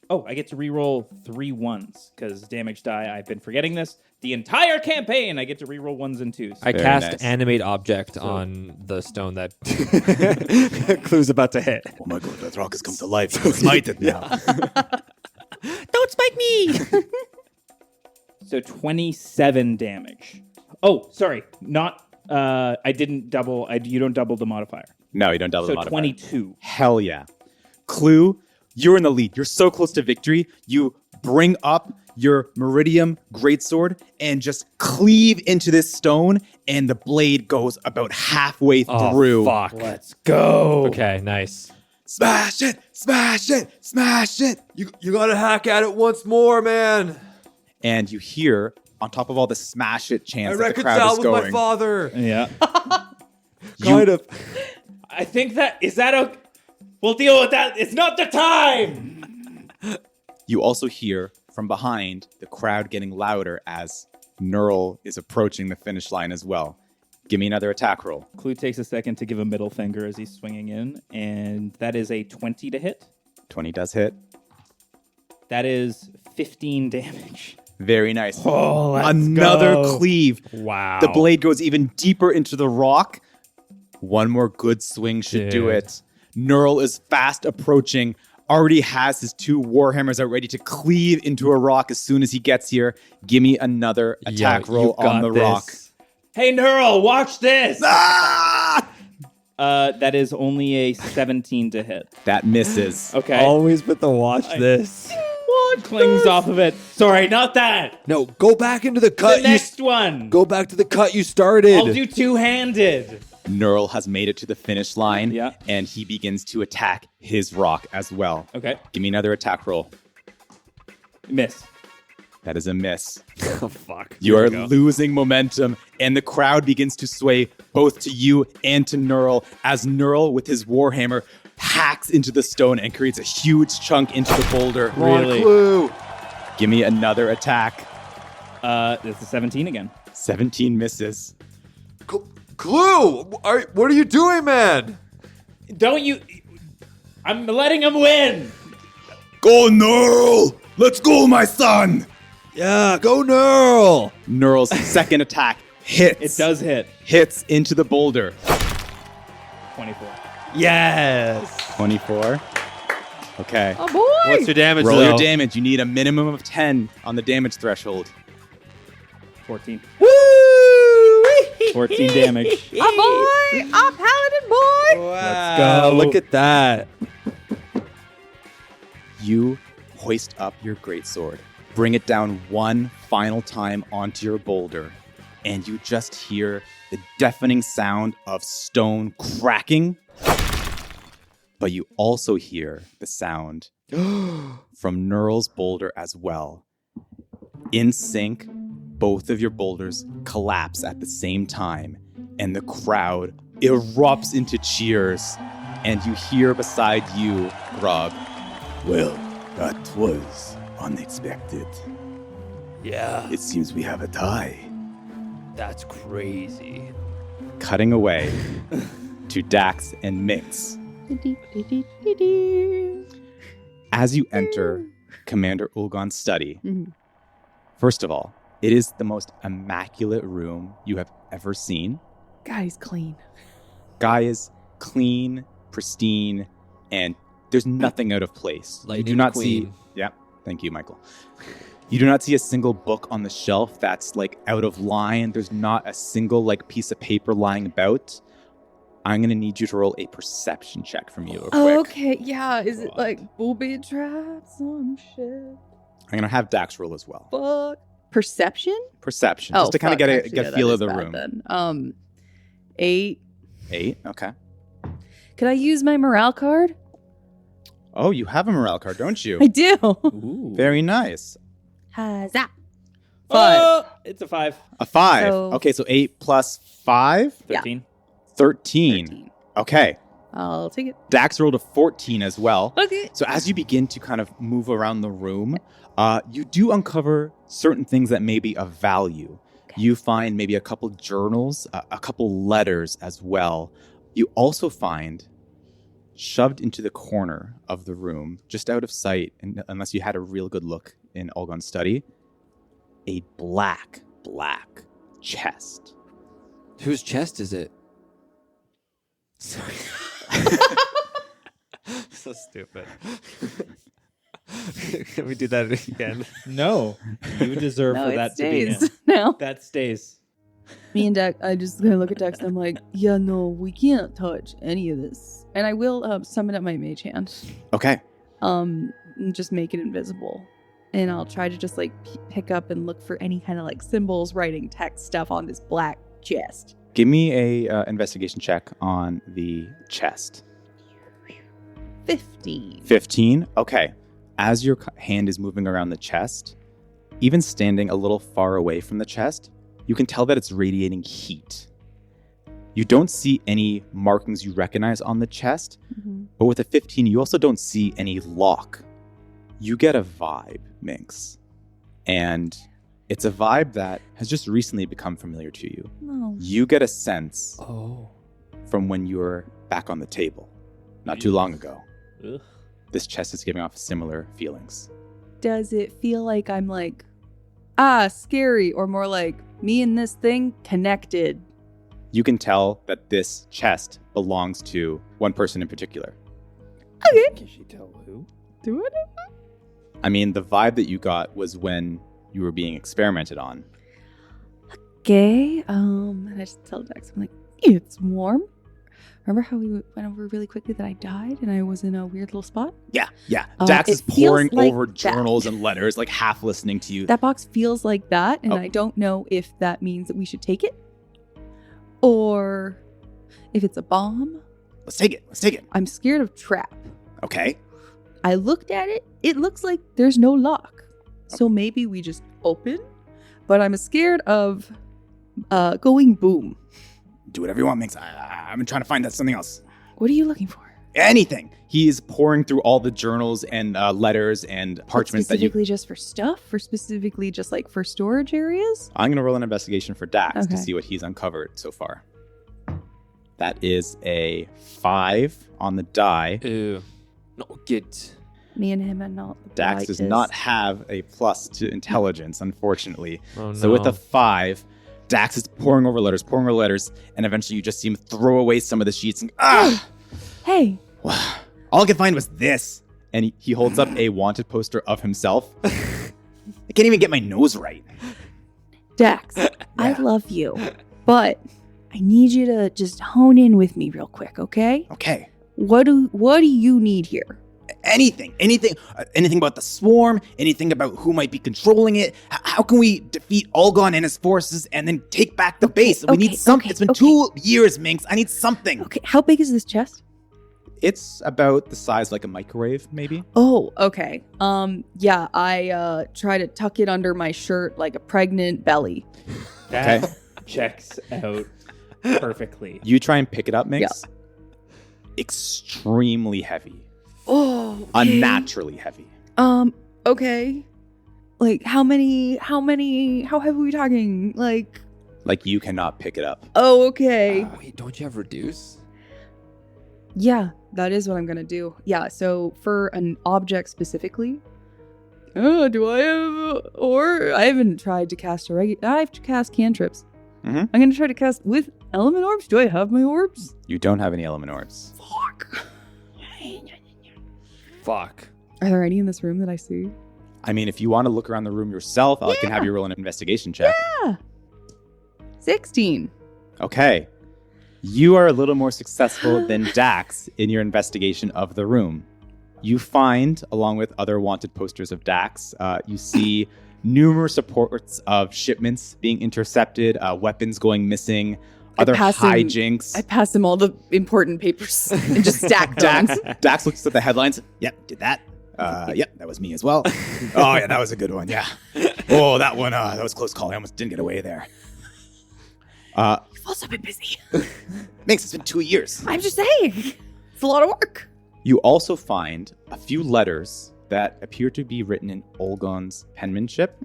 Speaker 1: Oh, I get to reroll 3 1s, because damage die, I've been forgetting this. The entire campaign, I get to reroll 1s and 2s.
Speaker 3: I
Speaker 2: Very
Speaker 3: cast
Speaker 2: nice.
Speaker 3: animate object on the stone that Clue's about to hit.
Speaker 6: Oh my god, that rock has come to life. You can smite it now.
Speaker 3: Don't spike me!
Speaker 1: So 27 damage. Oh, sorry, not. I didn't double. You don't double the modifier.
Speaker 2: No, you don't double
Speaker 1: So
Speaker 2: the modifier.
Speaker 1: 22.
Speaker 2: Hell yeah. Clue, you're in the lead. You're so close to victory. You bring up your Meridium greatsword and just cleave into this stone, and the blade goes about halfway through.
Speaker 3: Fuck.
Speaker 1: Let's go.
Speaker 3: Okay, nice.
Speaker 6: Smash it! Smash it! Smash it!
Speaker 3: You gotta hack at it once more, man.
Speaker 2: And you hear, on top of all the smash it chants that the crowd is going,
Speaker 3: father.
Speaker 1: Yeah.
Speaker 3: Kind of.
Speaker 1: I think is that okay? We'll deal with that. It's not the time.
Speaker 2: you also hear from behind the crowd getting louder as Neural is approaching the finish line as well. Give me another attack roll.
Speaker 1: Clue takes a second to give a middle finger as he's swinging in, and that is a 20 to hit.
Speaker 2: 20 does hit.
Speaker 1: That is 15 damage.
Speaker 2: Very nice.
Speaker 1: Oh, let's
Speaker 2: Another
Speaker 1: go.
Speaker 2: cleave.
Speaker 3: Wow.
Speaker 2: The blade goes even deeper into the rock. One more good swing should do
Speaker 3: Dude.
Speaker 2: it. Neural is fast approaching, already has his 2 warhammers out ready to cleave into a rock as soon as he gets here. Give me another attack roll on the rock.
Speaker 1: Hey, Neural, watch this.
Speaker 2: Ah!
Speaker 1: That is only a 17 to hit.
Speaker 2: That misses.
Speaker 1: Okay.
Speaker 3: Always put the watch this.
Speaker 1: Clings off of it. Sorry, not that.
Speaker 3: No, go back into the
Speaker 1: The
Speaker 3: cut.
Speaker 1: next one.
Speaker 3: Go back to the cut you started.
Speaker 1: I'll do two-handed.
Speaker 2: Neural has made it to the finish line,
Speaker 1: Yeah.
Speaker 2: and he begins to attack his rock as well.
Speaker 1: Okay.
Speaker 2: Give me another attack roll.
Speaker 1: Miss.
Speaker 2: That is a miss.
Speaker 3: Oh, fuck.
Speaker 2: You are losing momentum, and the crowd begins to sway both to you and to Neural as Neural, with his warhammer, hacks into the stone and creates a huge chunk into the boulder.
Speaker 1: Really?
Speaker 3: Clue.
Speaker 2: Give me another attack.
Speaker 1: It's a 17 again.
Speaker 2: 17 misses.
Speaker 3: Clue. What are you doing, man?
Speaker 1: Don't you... I'm letting him win.
Speaker 6: Go, Neural! Let's go, my son!
Speaker 3: Yeah, go Neural.
Speaker 2: Neural's second attack hits.
Speaker 1: It does hit.
Speaker 2: Hits into the boulder.
Speaker 1: 24.
Speaker 3: Yes.
Speaker 2: 24. Okay.
Speaker 4: Oh boy!
Speaker 3: What's your damage,
Speaker 2: Roll
Speaker 3: though?
Speaker 2: your damage. You need a minimum of 10 on the damage threshold.
Speaker 1: 14.
Speaker 3: Woo!
Speaker 1: 14 damage.
Speaker 4: A boy! A paladin boy!
Speaker 3: Let's
Speaker 1: go.
Speaker 3: Look at that.
Speaker 2: You hoist up your greatsword, bring it down one final time onto your boulder, and you just hear the deafening sound of stone cracking. But you also hear the sound from Neural's boulder as well. In sync, both of your boulders collapse at the same time, and the crowd erupts into cheers. And you hear beside you, Grog,
Speaker 6: Well, that was unexpected.
Speaker 3: Yeah,
Speaker 6: It seems we have a tie.
Speaker 3: that's crazy.
Speaker 2: cutting away to Dax and Minx. As you enter Commander Ulgan's study, first of all, it is the most immaculate room you have ever seen.
Speaker 4: Guy's clean.
Speaker 2: Guy is clean, pristine, and there's nothing out of place. You do
Speaker 3: Lightning
Speaker 2: not
Speaker 3: Queen.
Speaker 2: see. Yeah, thank you, Michael. You do not see a single book on the shelf that's like out of line. There's not a single like piece of paper lying about. I'm gonna need you to roll a perception check from you real quick.
Speaker 4: Oh, okay, yeah. Is it like booby traps? Some shit.
Speaker 2: I'm gonna have Dax roll as well.
Speaker 4: Fuck. Perception?
Speaker 2: Perception, just to kind of
Speaker 4: fuck,
Speaker 2: get a
Speaker 4: actually,
Speaker 2: get
Speaker 4: yeah,
Speaker 2: a feel
Speaker 4: that
Speaker 2: of the
Speaker 4: is bad
Speaker 2: room.
Speaker 4: then. 8.
Speaker 2: 8, okay.
Speaker 4: Could I use my morale card?
Speaker 2: Oh, you have a morale card, don't you?
Speaker 4: I do.
Speaker 1: Ooh.
Speaker 2: Very nice.
Speaker 4: Huzzah. 5.
Speaker 1: Oh, it's a 5.
Speaker 2: A 5.
Speaker 4: So-
Speaker 2: Okay, so 8 plus 5,
Speaker 1: 13.
Speaker 2: 13. Okay.
Speaker 4: I'll take it.
Speaker 2: Dax rolled a 14 as well.
Speaker 4: Okay.
Speaker 2: So as you begin to kind of move around the room, you do uncover certain things that may be of value. You find maybe a couple journals, a couple letters as well. You also find, shoved into the corner of the room, just out of sight, and unless you had a real good look in Ulgan's study, a black chest.
Speaker 3: Whose chest is it? Sorry. So stupid. Can we do that again?
Speaker 1: No. You deserve
Speaker 4: No,
Speaker 1: for that
Speaker 4: it
Speaker 1: to be
Speaker 4: stays
Speaker 1: in.
Speaker 4: now.
Speaker 1: That stays.
Speaker 4: Me and Dex, I just gonna look at Dex and I'm like, yeah, no, we can't touch any of this. And I will summon up my mage hand.
Speaker 2: Okay.
Speaker 4: And just make it invisible. And I'll try to just like pick up and look for any kind of like symbols, writing, text stuff on this black chest.
Speaker 2: Give me a investigation check on the chest.
Speaker 4: 15.
Speaker 2: 15. Okay. As your hand is moving around the chest, even standing a little far away from the chest, you can tell that it's radiating heat. You don't see any markings you recognize on the chest, but with a 15, you also don't see any lock. You get a vibe, Minx. And it's a vibe that has just recently become familiar to you.
Speaker 4: No.
Speaker 2: You get a sense
Speaker 3: Oh.
Speaker 2: from when you were back on the table, not too long ago.
Speaker 1: Ugh.
Speaker 2: This chest is giving off similar feelings.
Speaker 4: Does it feel like I'm like, scary, or more like me and this thing connected?
Speaker 2: You can tell that this chest belongs to one person in particular.
Speaker 4: Okay.
Speaker 1: Can she tell who?
Speaker 4: Do it?
Speaker 2: I mean, the vibe that you got was when you were being experimented on.
Speaker 4: Okay. And I just tell Dex, I'm like, it's warm. Remember how we went over really quickly that I died and I was in a weird little spot?
Speaker 2: Yeah. Dax
Speaker 4: it
Speaker 2: is pouring
Speaker 4: feels like
Speaker 2: over
Speaker 4: that.
Speaker 2: journals and letters, like half listening to you.
Speaker 4: That box feels like that, and
Speaker 2: Oh.
Speaker 4: I don't know if that means that we should take it or if it's a bomb.
Speaker 2: Let's take it.
Speaker 4: I'm scared of trap.
Speaker 2: Okay.
Speaker 4: I looked at it. It looks like there's no lock. So maybe we just open, but I'm scared of going boom.
Speaker 2: Do whatever you want, Minx. I've been trying to find something else.
Speaker 4: What are you looking for?
Speaker 2: Anything. He is pouring through all the journals and letters and parchments that you...
Speaker 4: Specifically just for stuff, or specifically just like for storage areas?
Speaker 2: I'm going to roll an investigation for Dax to
Speaker 4: Okay.
Speaker 2: see what he's uncovered so far. That is a 5 on the die.
Speaker 3: Ew. No, get.
Speaker 4: Me and him and not.
Speaker 2: Dax does not have a plus to intelligence, unfortunately.
Speaker 3: Oh,
Speaker 2: So with a 5, Dax is pouring over letters, and eventually you just see him throw away some of the sheets and
Speaker 4: Hey,
Speaker 2: all I could find was this. And he holds up a wanted poster of himself. I can't even get my nose right.
Speaker 4: Dax, I love you, but I need you to just hone in with me real quick, okay?
Speaker 6: Okay.
Speaker 4: What do you need here?
Speaker 6: Anything about the swarm, anything about who might be controlling it. How can we defeat Ulgan and his forces and then take back the base? We need something. It's been 2 years, Minx. I need something.
Speaker 4: Okay, how big is this chest?
Speaker 2: It's about the size like a microwave, maybe.
Speaker 4: Oh, okay. Yeah, I try to tuck it under my shirt like a pregnant belly.
Speaker 1: That
Speaker 2: Okay.
Speaker 1: checks out perfectly.
Speaker 2: You try and pick it up, Minx. Extremely heavy.
Speaker 4: Oh, okay.
Speaker 2: Unnaturally heavy.
Speaker 4: Okay. Like how heavy are we talking? Like,
Speaker 2: You cannot pick it up.
Speaker 4: oh, okay.
Speaker 3: Wait, don't you have reduce?
Speaker 4: Yeah, that is what I'm gonna do. Yeah, so for an object specifically, do I have or I haven't tried to cast I've cast cantrips.
Speaker 2: Mhm.
Speaker 4: I'm gonna try to cast with element orbs. Do I have my orbs?
Speaker 2: You don't have any element orbs.
Speaker 4: Fuck.
Speaker 3: Fuck.
Speaker 4: Are there any in this room that I see?
Speaker 2: I mean, if you want to look around the room yourself, I can have you roll an investigation check.
Speaker 4: Yeah. 16.
Speaker 2: Okay. You are a little more successful than Dax in your investigation of the room. You find, along with other wanted posters of Dax, you see numerous reports of shipments being intercepted, weapons going missing, other hijinks.
Speaker 4: I pass him all the important papers and just stack them.
Speaker 6: Dax looks at the headlines. Yep, did that. Yep, that was me as well. Oh, yeah, that was a good one, yeah. Oh, that one, that was close call. I almost didn't get away there.
Speaker 4: You've also been busy.
Speaker 6: Minx, it's been 2 years.
Speaker 4: I'm just saying. It's a lot of work.
Speaker 2: You also find a few letters that appear to be written in Ulgan's penmanship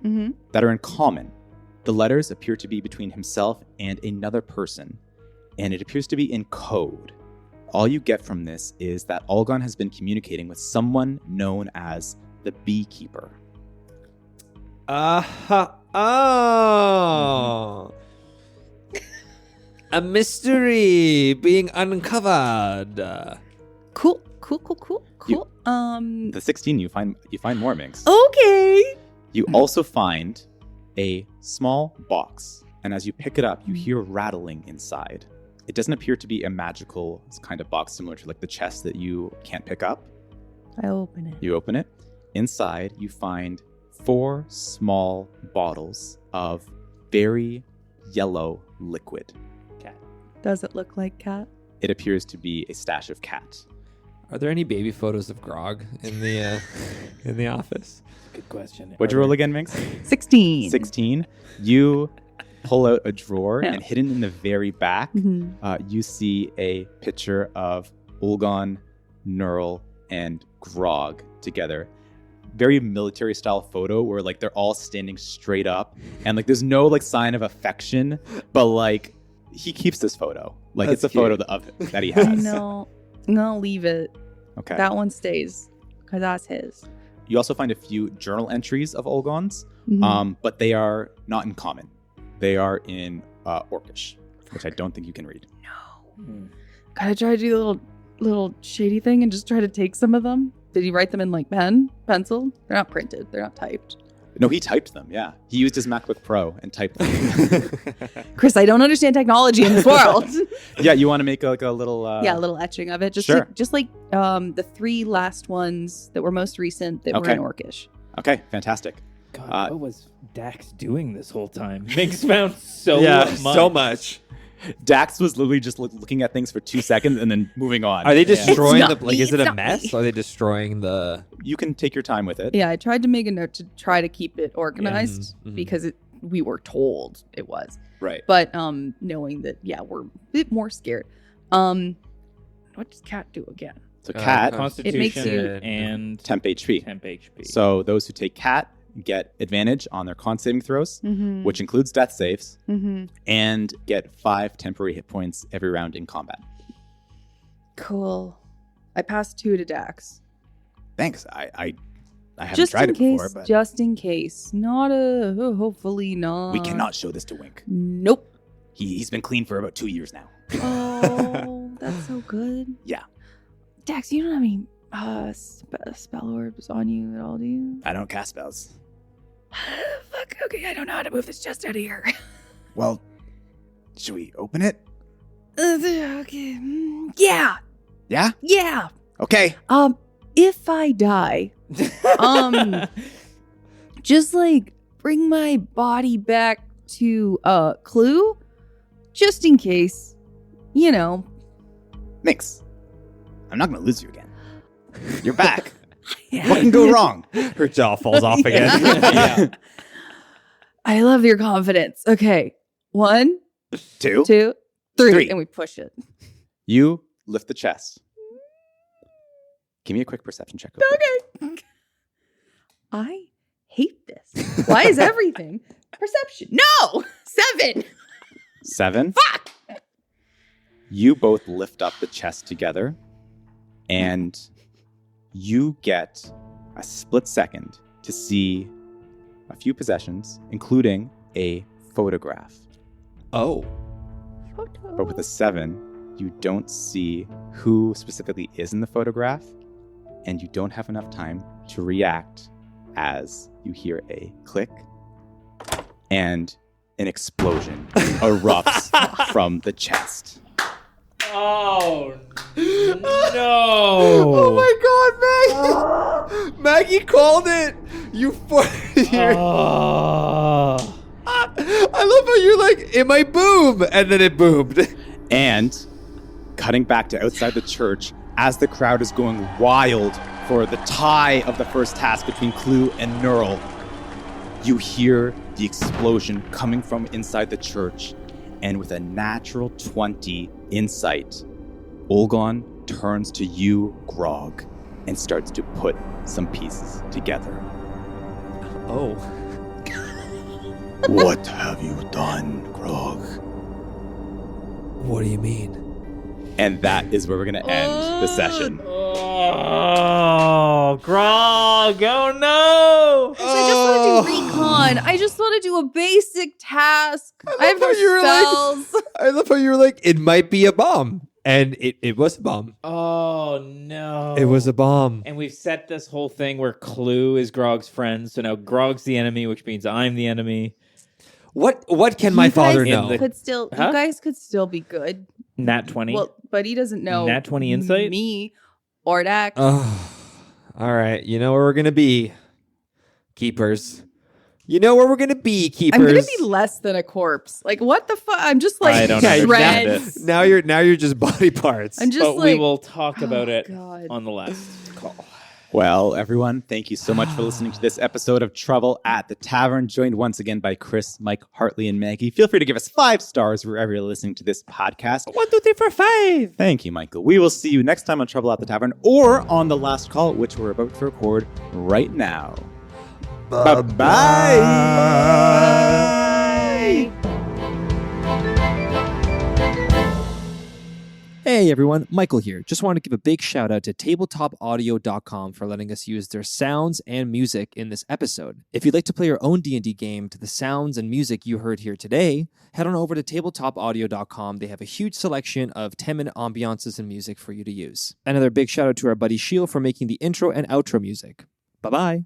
Speaker 2: that are in common. The letters appear to be between himself and another person, and it appears to be in code. All you get from this is that Ulgan has been communicating with someone known as the Beekeeper.
Speaker 3: Oh. A mystery being uncovered.
Speaker 4: Cool.
Speaker 2: The 16, you find more, Minx.
Speaker 4: Okay.
Speaker 2: You also find a small box, and as you pick it up, you hear rattling inside. It doesn't appear to be a magical kind of box similar to like the chest that you can't pick up.
Speaker 4: I open it.
Speaker 2: You open it. Inside, you find 4 small bottles of very yellow liquid.
Speaker 4: Does it look like cat?
Speaker 2: It appears to be a stash of cat.
Speaker 3: Are there any baby photos of Grog in the office?
Speaker 1: Good question.
Speaker 2: What'd you roll again, Minx?
Speaker 4: 16.
Speaker 2: 16. You pull out a drawer,
Speaker 4: Yeah.
Speaker 2: and hidden in the very back, you see a picture of Ulgan, Neural, and Grog together. Very military style photo where like they're all standing straight up, and like there's no like sign of affection, but like he keeps this photo. Like
Speaker 3: That's
Speaker 2: it's a photo
Speaker 3: cute.
Speaker 2: of it that he has.
Speaker 4: No, leave it.
Speaker 2: Okay.
Speaker 4: That one stays because that's his.
Speaker 2: You also find a few journal entries of Ulgan's,
Speaker 4: Mhm.
Speaker 2: but they are not in common. They are in Orcish, which I don't think you can read.
Speaker 4: Gotta try to do a little shady thing and just try to take some of them. Did he write them in like pencil? They're not printed. They're not typed.
Speaker 2: No, he typed them, yeah. He used his MacBook Pro and typed them.
Speaker 4: Chris, I don't understand technology in this world.
Speaker 2: Yeah, you want to make like a little...
Speaker 4: Yeah, a little etching of it. Just
Speaker 2: Sure.
Speaker 4: like the 3 last ones that were most recent that were in Orcish.
Speaker 2: Okay, fantastic.
Speaker 1: God, what was Dax doing this whole time? Minx found so much.
Speaker 2: Dax was literally just looking at things for 2 seconds and then moving on.
Speaker 3: Are they destroying
Speaker 4: It's
Speaker 3: the
Speaker 4: not
Speaker 3: like?
Speaker 4: me,
Speaker 3: Is it
Speaker 4: it's
Speaker 3: a
Speaker 4: not
Speaker 3: mess?
Speaker 4: me.
Speaker 3: Or are they destroying the?
Speaker 2: You can take your time with it.
Speaker 4: Yeah, I tried to make a note to try to keep it organized
Speaker 3: Mhm.
Speaker 4: because we were told it was.
Speaker 2: Right.
Speaker 4: But knowing that, yeah, we're a bit more scared. What does cat do again?
Speaker 2: So cat,
Speaker 1: Constitution
Speaker 4: It makes you-
Speaker 1: and
Speaker 2: temp HP.
Speaker 1: temp HP.
Speaker 2: So those who take cat get advantage on their con saving throws,
Speaker 4: Mm-hmm.
Speaker 2: which includes death saves,
Speaker 4: Mm-hmm.
Speaker 2: and get 5 temporary hit points every round in combat.
Speaker 4: Cool. I passed 2 to Dax.
Speaker 6: Thanks. I haven't
Speaker 4: Just
Speaker 6: tried
Speaker 4: in
Speaker 6: it
Speaker 4: case.
Speaker 6: before, but
Speaker 4: Just in case. Not a. Hopefully not.
Speaker 6: we cannot show this to Wink.
Speaker 4: Nope.
Speaker 6: He's been clean for about 2 years now.
Speaker 4: Oh, that's so good.
Speaker 6: Yeah.
Speaker 4: Dax, you don't have any spell orbs on you at all, do you?
Speaker 6: I don't cast spells.
Speaker 4: Fuck. Okay, I don't know how to move this chest out of here.
Speaker 6: Well, should we open it?
Speaker 4: Okay. Yeah.
Speaker 5: Yeah?
Speaker 4: Yeah.
Speaker 5: Okay.
Speaker 4: If I die, just like bring my body back to Clue, just in case. You know.
Speaker 5: Minx, I'm not going to lose you again. You're back. What can go wrong?
Speaker 7: Her jaw falls off again.
Speaker 1: Yeah.
Speaker 4: I love your confidence. Okay. 1,
Speaker 5: 2.
Speaker 4: 2, 3.
Speaker 5: Three.
Speaker 4: And we push it.
Speaker 2: You lift the chest. Give me a quick perception check. real quick.
Speaker 4: Okay. I hate this. Why is everything perception? No! 7.
Speaker 2: 7.
Speaker 4: Fuck!
Speaker 2: You both lift up the chest together, and you get a split second to see a few possessions, including a photograph.
Speaker 7: Oh.
Speaker 2: But with a 7, you don't see who specifically is in the photograph, and you don't have enough time to react as you hear a click and an explosion erupts from the chest.
Speaker 1: Oh no!
Speaker 7: Oh my God, Maggie called it. You
Speaker 1: Oh.
Speaker 7: I love how you're like, it might boom, and then it boomed.
Speaker 2: And cutting back to outside the church, as the crowd is going wild for the tie of the first task between Clue and Neural, you hear the explosion coming from inside the church, and with a natural 20 insight, Ulgan turns to you, Grog, and starts to put some pieces together.
Speaker 7: Oh.
Speaker 6: What have you done, Grog?
Speaker 3: What do you mean?
Speaker 2: And that is where we're going to end the session.
Speaker 1: Oh, Grog! Oh no!
Speaker 4: I just want to do recon. I just want to do a basic task. I have no
Speaker 7: how you were like-
Speaker 4: spells.
Speaker 7: I love how you were like, it might be a bomb. And it was a bomb.
Speaker 1: Oh no!
Speaker 3: It was a bomb.
Speaker 1: And we've set this whole thing where Clue is Grog's friend, so now Grog's the enemy, which means I'm the enemy.
Speaker 3: What can my
Speaker 4: You
Speaker 3: father
Speaker 4: guys
Speaker 3: know?
Speaker 1: In Huh?
Speaker 4: You guys could still be good.
Speaker 1: Nat 20.
Speaker 4: Well, but he doesn't know.
Speaker 1: Nat 20 insight?
Speaker 4: Me or Dax.
Speaker 3: Oh, all right. You know where we're gonna be, keepers. You know where we're gonna be, keepers.
Speaker 4: I'm gonna be less than a corpse. Like what the fuck? I'm just like
Speaker 1: I don't
Speaker 4: shreds.
Speaker 1: understand
Speaker 3: now you're just body parts.
Speaker 4: I'm just
Speaker 1: but
Speaker 4: like
Speaker 1: we will talk about
Speaker 4: oh,
Speaker 1: it
Speaker 4: God.
Speaker 1: on the last call.
Speaker 2: Well, everyone, thank you so much for listening to this episode of Trouble at the Tavern, joined once again by Chris, Mike, Hartley, and Maggie. Feel free to give us 5 stars wherever you're listening to this podcast.
Speaker 3: 1, 2, 3, 4, 5.
Speaker 2: Thank you, Michael. We will see you next time on Trouble at the Tavern or on the last call, which we're about to record right now. Bye-bye.
Speaker 3: Hey everyone, Michael here. Just wanted to give a big shout out to tabletopaudio.com for letting us use their sounds and music in this episode. If you'd like to play your own D&D game to the sounds and music you heard here today, head on over to tabletopaudio.com. They have a huge selection of 10-minute ambiances and music for you to use. Another big shout out to our buddy Sheil for making the intro and outro music. Bye-bye.